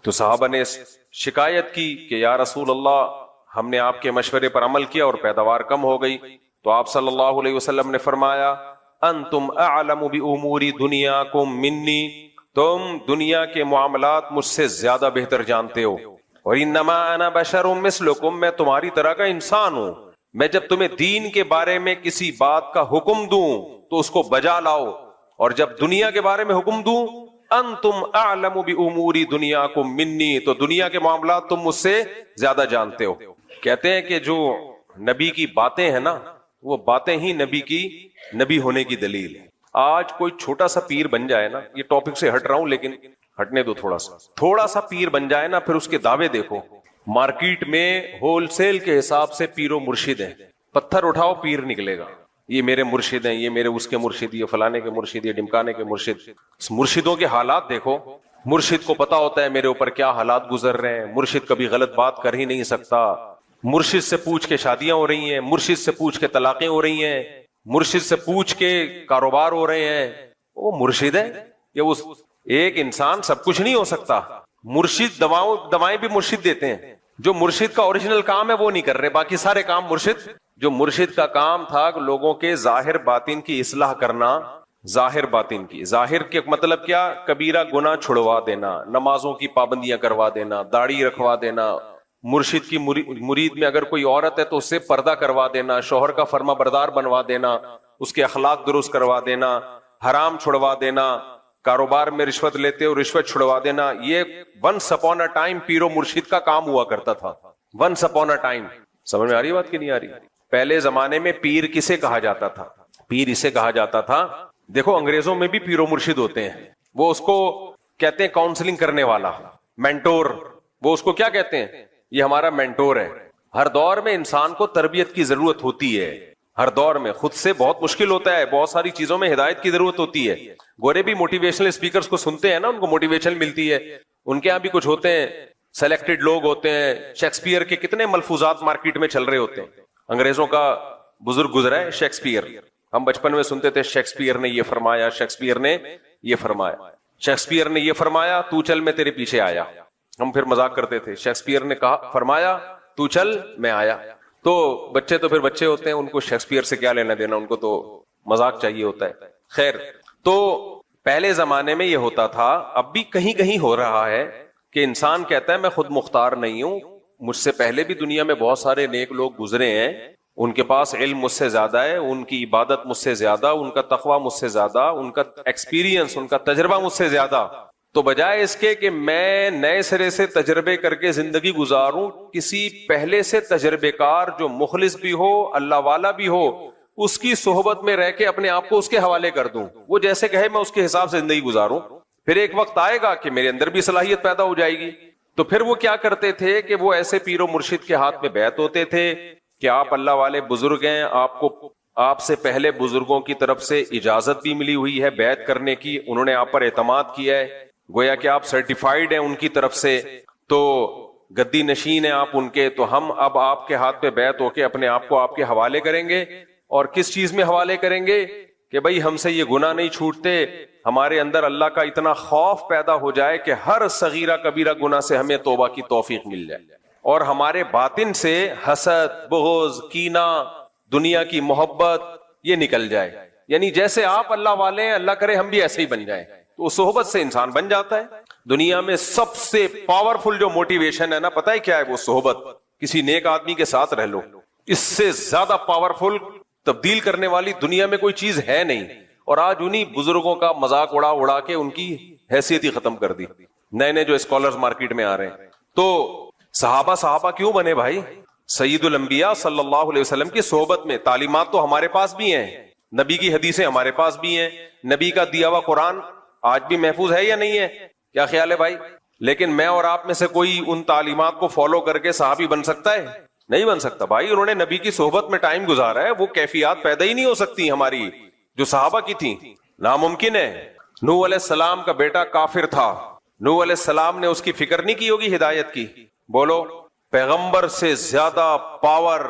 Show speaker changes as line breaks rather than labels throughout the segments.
تو صحابہ نے شکایت کی کہ یا رسول اللہ ہم نے آپ کے مشورے پر عمل کیا اور پیداوار کم ہو گئی. تو آپ صلی اللہ علیہ وسلم نے فرمایا انتم اعلم بامور دنیاکم منی، تم دنیا کے معاملات مجھ سے زیادہ بہتر جانتے ہو. اور انما انا بشر مثلکم، میں تمہاری طرح کا انسان ہوں. میں جب تمہیں دین کے بارے میں کسی بات کا حکم دوں تو اس کو بجا لاؤ، اور جب دنیا کے بارے میں حکم دوں انتم اعلم بامور دنیاکم منی، تو دنیا کے معاملات تم مجھ سے زیادہ جانتے ہو. کہتے ہیں کہ جو نبی کی باتیں ہیں نا، وہ باتیں ہی نبی ہونے کی دلیل ہے. آج کوئی چھوٹا سا پیر بن جائے نا، یہ ٹاپک سے ہٹ رہا ہوں لیکن ہٹنے دو تھوڑا سا پیر بن جائے نا، پھر اس کے دعوے دیکھو. مارکیٹ میں ہول سیل کے حساب سے پیر و مرشد ہیں، پتھر اٹھاؤ پیر نکلے گا. یہ میرے مرشد ہیں، یہ میرے اس کے مرشد، یہ فلانے کے مرشد، یہ ڈمکانے کے مرشد. مرشدوں کے حالات دیکھو. مرشد کو پتا ہوتا ہے میرے اوپر کیا حالات گزر رہے ہیں. مرشد کبھی غلط بات کر ہی نہیں سکتا. مرشد سے پوچھ کے شادیاں ہو رہی ہیں، مرشد سے پوچھ کے طلاقیں ہو رہی ہیں، مرشد سے پوچھ کے کاروبار ہو رہے ہیں. وہ مرشد ہے. یہ اس ایک انسان سب کچھ نہیں ہو سکتا. مرشد دوائیں بھی مرشد دیتے ہیں. جو مرشد کا اوریجنل کام ہے وہ نہیں کر رہے، باقی سارے کام مرشد. جو مرشد کا کام تھا کہ لوگوں کے ظاہر باطن کی اصلاح کرنا. ظاہر باطن کی، ظاہر کے مطلب کیا؟ کبیرہ گناہ چھڑوا دینا، نمازوں کی پابندیاں کروا دینا، داڑھی رکھوا دینا. مرشد کی مرید میں اگر کوئی عورت ہے تو اس سے پردہ کروا دینا، شوہر کا فرما بردار بنوا دینا، اس کے اخلاق درست کروا دینا، حرام چھڑوا دینا، کاروبار میں رشوت لیتے ہو رشوت چھڑوا دینا. یہ ونس اپون اے ٹائم پیر و مرشد کا کام ہوا کرتا تھا. Once upon a time. سمجھ میں آ رہی بات کہ نہیں آ رہی؟ پہلے زمانے میں پیر کسے کہا جاتا تھا؟ پیر اسے کہا جاتا تھا، دیکھو انگریزوں میں بھی پیر و مرشد ہوتے ہیں، وہ اس کو کہتے ہیں کاؤنسلنگ کرنے والا، مینٹور. وہ اس کو کیا کہتے ہیں؟ یہ ہمارا مینٹور ہے. ہر دور میں انسان کو تربیت کی ضرورت ہوتی ہے. ہر دور میں خود سے بہت مشکل ہوتا ہے، بہت ساری چیزوں میں ہدایت کی ضرورت ہوتی ہے. گورے بھی موٹیویشنل اسپیکرز کو سنتے ہیں نا، ان کو موٹیویشن ملتی ہے. ان کے یہاں بھی کچھ ہوتے ہیں، سلیکٹڈ لوگ ہوتے ہیں. شیکسپیئر کے کتنے ملفوظات مارکیٹ میں چل رہے ہوتے ہیں. انگریزوں کا بزرگ گزرا ہے شیکسپیئر. ہم بچپن میں سنتے تھے شیکسپیئر نے یہ فرمایا، شیکسپیئر نے یہ فرمایا، شیکسپیئر نے یہ فرمایا، تو چل میں تیرے پیچھے آیا. ہم پھر مذاق کرتے تھے، شیکسپیئر نے کہا فرمایا تو چل میں آیا. تو بچے تو پھر بچے ہوتے ہیں، ان کو شیکسپیئر سے کیا لینا دینا، ان کو تو مذاق چاہیے ہوتا ہے. خیر، تو پہلے زمانے میں یہ ہوتا تھا، اب بھی کہیں کہیں ہو رہا ہے کہ انسان کہتا ہے میں خود مختار نہیں ہوں، مجھ سے پہلے بھی دنیا میں بہت سارے نیک لوگ گزرے ہیں، ان کے پاس علم مجھ سے زیادہ ہے، ان کی عبادت مجھ سے زیادہ، ان کا تقویٰ مجھ سے زیادہ، ان کا ایکسپیرینس، ان کا تجربہ مجھ سے زیادہ. تو بجائے اس کے کہ میں نئے سرے سے تجربے کر کے زندگی گزاروں، کسی پہلے سے تجربے کار جو مخلص بھی ہو، اللہ والا بھی ہو، اس کی صحبت میں رہ کے اپنے آپ کو اس کے حوالے کر دوں. وہ جیسے کہے میں اس کے حساب سے زندگی گزاروں. پھر ایک وقت آئے گا کہ میرے اندر بھی صلاحیت پیدا ہو جائے گی. تو پھر وہ کیا کرتے تھے کہ وہ ایسے پیر و مرشد کے ہاتھ میں بیعت ہوتے تھے کہ آپ اللہ والے بزرگ ہیں، آپ سے پہلے بزرگوں کی طرف سے اجازت بھی ملی ہوئی ہے بیعت کرنے کی، انہوں نے آپ پر اعتماد کیا ہے، گویا کہ آپ سرٹیفائیڈ ہیں ان کی طرف سے، تو گدی نشین ہیں آپ ان کے. تو ہم اب آپ کے ہاتھ پہ بیعت ہو کے اپنے آپ کو آپ کے حوالے کریں گے. اور کس چیز میں حوالے کریں گے؟ کہ بھئی ہم سے یہ گناہ نہیں چھوٹتے، ہمارے اندر اللہ کا اتنا خوف پیدا ہو جائے کہ ہر صغیرہ کبیرہ گناہ سے ہمیں توبہ کی توفیق مل جائے، اور ہمارے باطن سے حسد، بغض، کینہ، دنیا کی محبت یہ نکل جائے. یعنی جیسے آپ اللہ والے ہیں، اللہ کرے ہم بھی ایسے ہی بن جائیں. تو صحبت سے انسان بن جاتا ہے. دنیا میں سب سے پاورفل جو موٹیویشن ہے نا، پتہ ہے کیا ہے؟ وہ صحبت. کسی نیک آدمی کے ساتھ رہ لو، اس سے زیادہ پاورفل، تبدیل کرنے والی دنیا میں کوئی چیز ہے نہیں. اور آج انہی بزرگوں کا مذاق اڑا کے ان کی حیثیت ہی ختم کر دی. نئے جو اسکالرز مارکیٹ میں آ رہے ہیں. تو صحابہ کیوں بنے بھائی؟ سید الانبیاء صلی اللہ علیہ وسلم کی صحبت میں. تعلیمات تو ہمارے پاس بھی ہیں، نبی کی حدیثیں ہمارے پاس بھی ہیں، نبی کا دیا ہوا قرآن آج بھی محفوظ ہے یا نہیں ہے؟ کیا خیال ہے بھائی؟ لیکن میں اور آپ میں سے کوئی ان تعلیمات کو فالو کر کے صحابی بن سکتا ہے؟ نہیں بن سکتا بھائی. انہوں نے نبی کی صحبت میں ٹائم گزارا ہے، وہ کیفیات پیدا ہی نہیں ہو سکتی ہماری جو صحابہ کی تھیں. ناممکن ہے. نوح علیہ السلام کا بیٹا کافر تھا، نوح علیہ السلام نے اس کی فکر نہیں کی ہوگی ہدایت کی؟ بولو، پیغمبر سے زیادہ پاور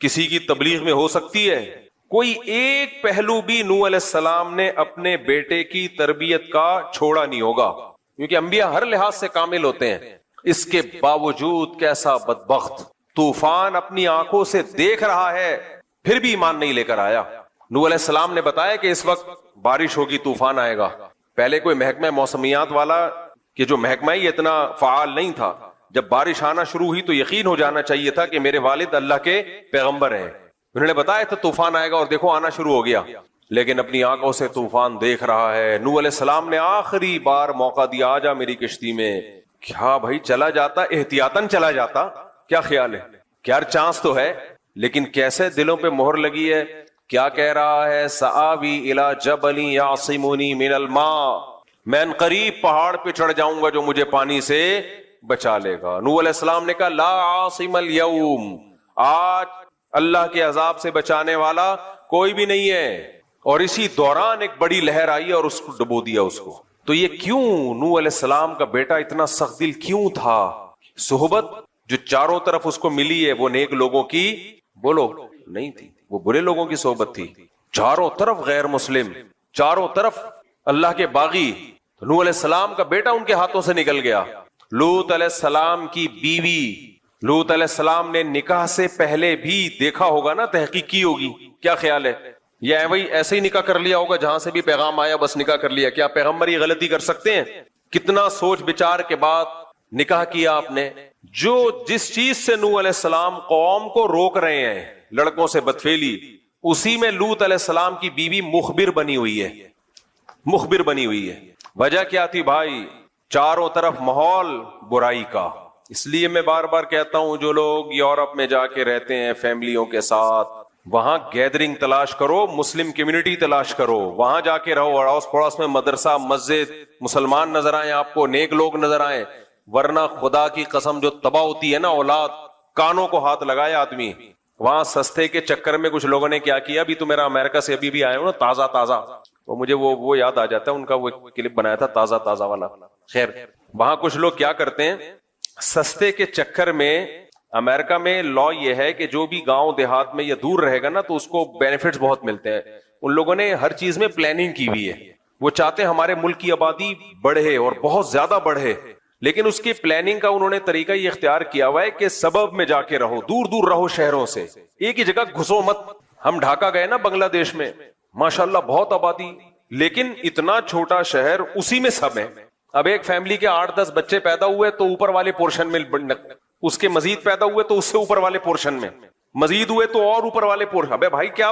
کسی کی تبلیغ میں ہو سکتی ہے؟ کوئی ایک پہلو بھی نوح علیہ السلام نے اپنے بیٹے کی تربیت کا چھوڑا نہیں ہوگا، کیونکہ انبیاء ہر لحاظ سے کامل ہوتے ہیں. اس کے باوجود کیسا بدبخت طوفان اپنی آنکھوں سے دیکھ رہا ہے پھر بھی ایمان نہیں لے کر آیا. نوح علیہ السلام نے بتایا کہ اس وقت بارش ہوگی, طوفان آئے گا. پہلے کوئی محکمہ موسمیات والا کہ جو محکمہ ہی اتنا فعال نہیں تھا, جب بارش آنا شروع ہوئی تو یقین ہو جانا چاہیے تھا کہ میرے والد اللہ کے پیغمبر ہیں. انہوں نے بتایا تھا طوفان آئے گا اور دیکھو آنا شروع ہو گیا, لیکن اپنی آنکھوں سے طوفان دیکھ رہا ہے. نوح علیہ السلام نے آخری بار موقع دیا, آ جا میری کشتی میں. کیا بھائی چلا جاتا, احتیاطاً چلا جاتا, کیا خیال ہے, کیا چانس تو ہے, لیکن کیسے دلوں پہ مہر لگی ہے. کیا کہہ رہا ہے, سآوی الی جبل یعصمنی من الماء, میں ان قریب پہاڑ پہ چڑھ جاؤں گا جو مجھے پانی سے بچا لے گا. نوح علیہ السلام نے کہا لا عاصم اليوم, آج اللہ کے عذاب سے بچانے والا کوئی بھی نہیں ہے. اور اسی دوران ایک بڑی لہر آئی اور اس کو ڈبو دیا اس کو. تو یہ کیوں, نوح علیہ السلام کا بیٹا اتنا سخت دل کیوں تھا؟ صحبت جو چاروں طرف اس کو ملی ہے وہ نیک لوگوں کی بولو نہیں تھی, وہ برے لوگوں کی صحبت تھی. چاروں طرف غیر مسلم, چاروں طرف اللہ کے باغی. نوح علیہ السلام کا بیٹا ان کے ہاتھوں سے نکل گیا. لوط علیہ السلام کی بیوی, لوط علیہ السلام نے نکاح سے پہلے بھی دیکھا ہوگا نا, تحقیق کی ہوگی, کیا خیال ہے؟ یا وہی ایسے ہی نکاح کر لیا ہوگا, جہاں سے بھی پیغام آیا بس نکاح کر لیا؟ کیا پیغمبر یہ غلطی کر سکتے ہیں؟ کتنا سوچ بچار کے بعد نکاح کیا آپ نے. جو جس چیز سے نوح علیہ السلام قوم کو روک رہے ہیں, لڑکوں سے بدفعلی, اسی میں لوط علیہ السلام کی بیوی مخبر بنی ہوئی ہے, مخبر بنی ہوئی ہے. وجہ کیا تھی بھائی؟ چاروں طرف ماحول برائی کا. اس لیے میں بار بار کہتا ہوں, جو لوگ یورپ میں جا کے رہتے ہیں فیملیوں کے ساتھ, وہاں گیدرنگ تلاش کرو, مسلم کمیونٹی تلاش کرو, وہاں جا کے رہو, اڑوس پڑوس میں مدرسہ مسجد, مسلمان نظر آئیں آپ کو, نیک لوگ نظر آئیں. ورنہ خدا کی قسم جو تباہ ہوتی ہے نا اولاد, کانوں کو ہاتھ لگائے آدمی. وہاں سستے کے چکر میں کچھ لوگوں نے کیا کیا, ابھی تو میرا امریکہ سے ابھی بھی آئے ہو نا تازہ تازہ, وہ مجھے وہ یاد آ جاتا ہے, ان کا وہ کلپ بنایا تھا تازہ تازہ والا. خیر, وہاں کچھ لوگ کیا کرتے ہیں, سستے کے چکر میں, امریکہ میں لا یہ ہے کہ جو بھی گاؤں دیہات میں یا دور رہے گا نا تو اس کو بینیفٹس بہت ملتے ہیں. ان لوگوں نے ہر چیز میں پلاننگ کی ہوئی ہے, وہ چاہتے ہیں ہمارے ملک کی آبادی بڑھے اور بہت زیادہ بڑھے, لیکن اس کی پلاننگ کا انہوں نے طریقہ یہ اختیار کیا ہوا ہے کہ سبب میں جا کے رہو, دور دور رہو شہروں سے, ایک ہی جگہ گھسو مت. ہم ڈھاکہ گئے نا بنگلہ دیش میں, ماشاءاللہ بہت آبادی, لیکن اتنا چھوٹا شہر, اسی میں سب ہے. اب ایک فیملی کے 8-10 بچے پیدا ہوئے تو اوپر والے پورشن میں, اس کے مزید پیدا ہوئے تو اس سے اوپر والے پورشن میں, مزید ہوئے تو اور اوپر والے پورشن. ابے بھائی کیا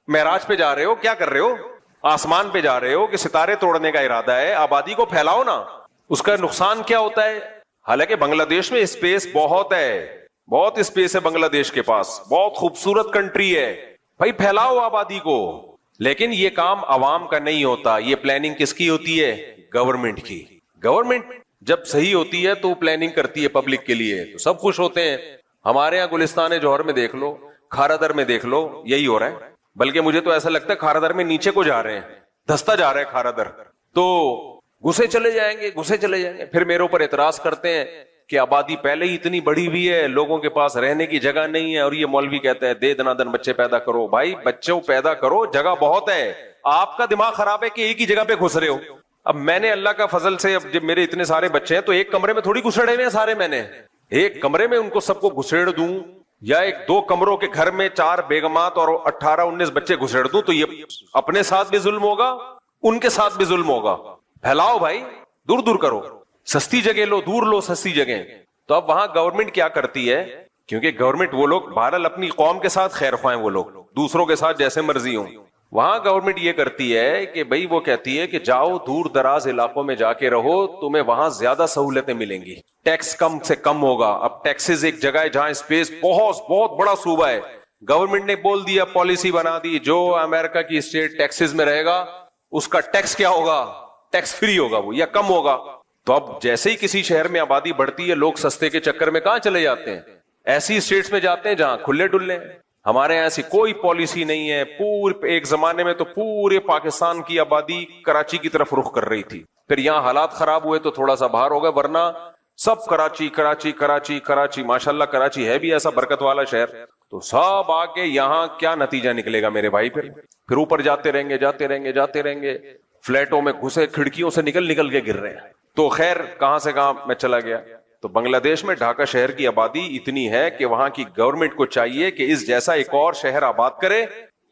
معراج پہ جا رہے ہو, کیا کر رہے ہو, آسمان پہ جا رہے ہو کہ ستارے توڑنے کا ارادہ ہے؟ آبادی کو پھیلاؤ نا. اس کا نقصان کیا ہوتا ہے؟ حالانکہ بنگلہ دیش میں اسپیس بہت ہے, بہت اسپیس ہے بنگلہ دیش کے پاس, بہت خوبصورت کنٹری ہے, بھائی پھیلاؤ آبادی کو. لیکن یہ کام عوام کا نہیں ہوتا, یہ پلاننگ کس کی ہوتی ہے؟ گورنمنٹ کی. گورنمنٹ جب صحیح ہوتی ہے تو پلاننگ کرتی ہے پبلک کے لیے, تو سب خوش ہوتے ہیں. ہمارے یہاں گلستان جوہر میں دیکھ لو, کھارادر میں دیکھ لو, یہی ہو رہا ہے. بلکہ مجھے تو ایسا لگتا ہے کھارادر میں نیچے کو جا رہے ہیں, دھستا جا رہا ہے کھارادر, تو گھسے چلے جائیں گے, گھسے چلے جائیں گے. پھر میرے اوپر اعتراض کرتے ہیں کہ آبادی پہلے ہی اتنی بڑی ہوئی ہے, لوگوں کے پاس رہنے کی جگہ نہیں ہے, اور یہ مولوی کہتا ہے دے دنا دن بچے پیدا کرو. بھائی بچوں پیدا کرو, جگہ بہت ہے. آپ کا دماغ خراب ہے کہ ایک ہی جگہ پہ گھس رہے ہو. اب میں نے اللہ کا فضل سے, اب جب میرے اتنے سارے بچے ہیں تو ایک کمرے میں تھوڑی گھسڑے ہوئے ہیں سارے, میں نے ایک کمرے میں ان کو سب کو گھسیڑ دوں, یا 1-2 کمروں کے گھر میں 4 بیگمات اور 18-19 بچے گھسیڑ دوں, تو یہ اپنے ساتھ بھی ظلم ہوگا, ان کے ساتھ بھی ظلم ہوگا. پھیلاؤ بھائی, دور دور کرو, سستی جگہ لو, دور لو سستی جگہ. تو اب وہاں گورنمنٹ کیا کرتی ہے, کیونکہ گورنمنٹ وہ لوگ بہرحال اپنی قوم کے ساتھ خیر خواہ ہیں, وہ لوگ دوسروں کے ساتھ جیسے مرضی ہوں. وہاں گورنمنٹ یہ کرتی ہے کہ بھئی وہ کہتی ہے کہ جاؤ دور دراز علاقوں میں جا کے رہو, تمہیں وہاں زیادہ سہولتیں ملیں گی, ٹیکس کم سے کم ہوگا. اب ٹیکسز ایک جگہ ہے جہاں اسپیس بہت بڑا صوبہ ہے, گورنمنٹ نے بول دیا, پالیسی بنا دی, جو امریکہ کی اسٹیٹ ٹیکسز میں رہے گا اس کا ٹیکس کیا ہوگا, ٹیکس فری ہوگا وہ, یا کم ہوگا. تو اب جیسے ہی کسی شہر میں آبادی بڑھتی ہے, لوگ سستے کے چکر میں کہاں چلے جاتے ہیں, ایسی اسٹیٹس میں جاتے ہیں جہاں کھلے ڈلے. ہمارے یہاں ایسی کوئی پالیسی نہیں ہے. ایک زمانے میں تو پورے پاکستان کی آبادی کراچی کی طرف رخ کر رہی تھی, پھر یہاں حالات خراب ہوئے تو تھوڑا سا باہر ہو گئے, ورنہ سب کراچی کراچی کراچی کراچی. ماشاءاللہ کراچی ہے بھی ایسا برکت والا شہر, تو سب آگے یہاں کیا نتیجہ نکلے گا میرے بھائی, پھر اوپر جاتے رہیں گے جاتے رہیں گے جاتے رہیں گے, فلیٹوں میں گھسے, کھڑکیوں سے نکل کے گر رہے ہیں. تو خیر کہاں سے کہاں میں چلا گیا. تو بنگلہ دیش میں ڈھاکہ شہر کی آبادی اتنی ہے کہ وہاں کی گورنمنٹ کو چاہیے کہ اس جیسا ایک اور شہر آباد کرے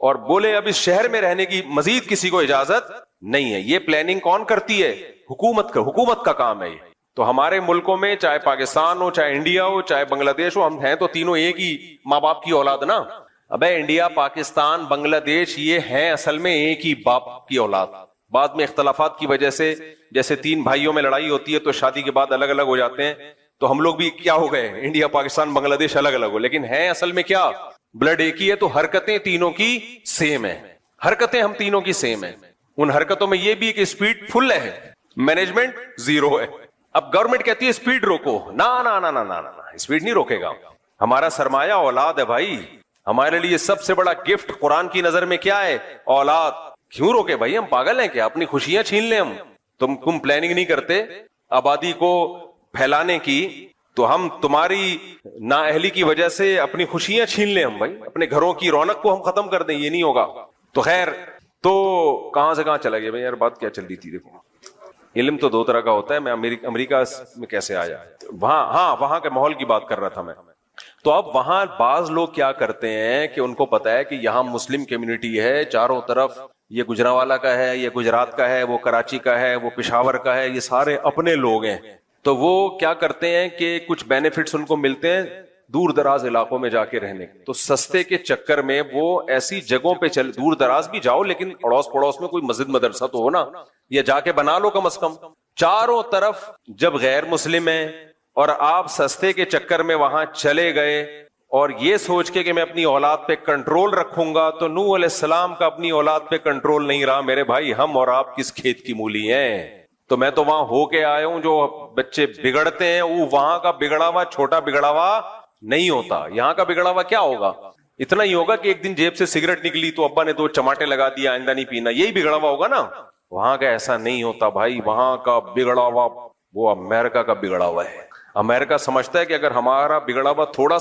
اور بولے اب اس شہر میں رہنے کی مزید کسی کو اجازت نہیں ہے. یہ پلاننگ کون کرتی ہے؟ حکومت کا کام ہے یہ. تو ہمارے ملکوں میں چاہے پاکستان ہو, چاہے انڈیا ہو, چاہے بنگلہ دیش ہو, ہم ہیں تو تینوں ایک ہی ماں باپ کی اولاد نا. ابے انڈیا, پاکستان, بنگلہ دیش یہ ہیں اصل میں ایک ہی باپ کی اولاد. بعد میں اختلافات کی وجہ سے جیسے 3 بھائیوں میں لڑائی ہوتی ہے تو شادی کے بعد الگ الگ ہو جاتے ہیں, تو ہم لوگ بھی کیا ہو گئے, انڈیا, پاکستان, بنگلہ دیش الگ الگ ہو, لیکن ہیں اصل میں کیا, بلڈ ایک ہی ہے. تو حرکتیں تینوں کی سیم ہیں, حرکتیں ہم تینوں کی سیم ہیں. ان حرکتوں میں یہ بھی کہ اسپیڈ فل ہے, مینجمنٹ زیرو ہے. اب گورنمنٹ کہتی ہے اسپیڈ روکو, نا نا نا نا نا نا, اسپیڈ نہیں روکے گا. ہمارا سرمایہ اولاد ہے بھائی. ہمارے لیے سب سے بڑا گفٹ قرآن کی نظر میں کیا ہے؟ اولاد. کیوں روکے بھائی, ہم پاگل ہیں کیا؟ اپنی خوشیاں چھین لیں ہم. تم پلاننگ نہیں کرتے آبادی کو پھیلانے کی, تو ہم تمہاری نااہلی کی وجہ سے اپنی خوشیاں چھین لیں ہم بھائی, اپنے گھروں کی رونق کو ہم ختم کر دیں, یہ نہیں ہوگا. تو خیر, تو کہاں سے کہاں چلا گیا بھائی یار, بات کیا چل رہی تھی؟ دیکھو, علم تو 2 طرح کا ہوتا ہے. میں امریکہ میں کیسے آیا وہاں کے ماحول کی بات کر رہا تھا میں. تو اب وہاں بعض لوگ کیا کرتے ہیں کہ ان کو پتا ہے کہ یہاں مسلم کمیونٹی ہے چاروں طرف, یہ گجرانوالا کا ہے, یہ گجرات کا ہے, وہ کراچی کا ہے, وہ پشاور کا ہے, یہ سارے اپنے لوگ ہیں. تو وہ کیا کرتے ہیں کہ کچھ بینیفٹس ان کو ملتے ہیں دور دراز علاقوں میں جا کے رہنے, تو سستے کے چکر میں وہ ایسی جگہوں پہ دور دراز بھی جاؤ لیکن اڑوس پڑوس میں کوئی مسجد مدرسہ تو ہو نا, یا جا کے بنا لو کم از کم. چاروں طرف جب غیر مسلم ہیں اور آپ سستے کے چکر میں وہاں چلے گئے اور یہ سوچ کے کہ میں اپنی اولاد پہ کنٹرول رکھوں گا, تو نوح علیہ السلام کا اپنی اولاد پہ کنٹرول نہیں رہا. میرے بھائی, ہم اور آپ کس کھیت کی مولی ہیں؟ تو میں تو وہاں ہو کے آیا ہوں. جو بچے بگڑتے ہیں وہ وہاں کا بگڑا ہوا چھوٹا بگڑا ہوا نہیں ہوتا. یہاں کا بگڑا ہوا کیا ہوگا؟ اتنا ہی ہوگا کہ ایک دن جیب سے سگریٹ نکلی تو ابا نے 2 چماٹے لگا دیا, آئندہ نہیں پینا, یہی بگڑا ہوا ہوگا نا. وہاں کا ایسا نہیں ہوتا بھائی. وہاں کا بگڑا ہوا وہ امریکہ کا بگڑا ہوا ہے. امریکہ سمجھتا ہے کہ اگر ہمارا بگڑا ہوا تھوڑا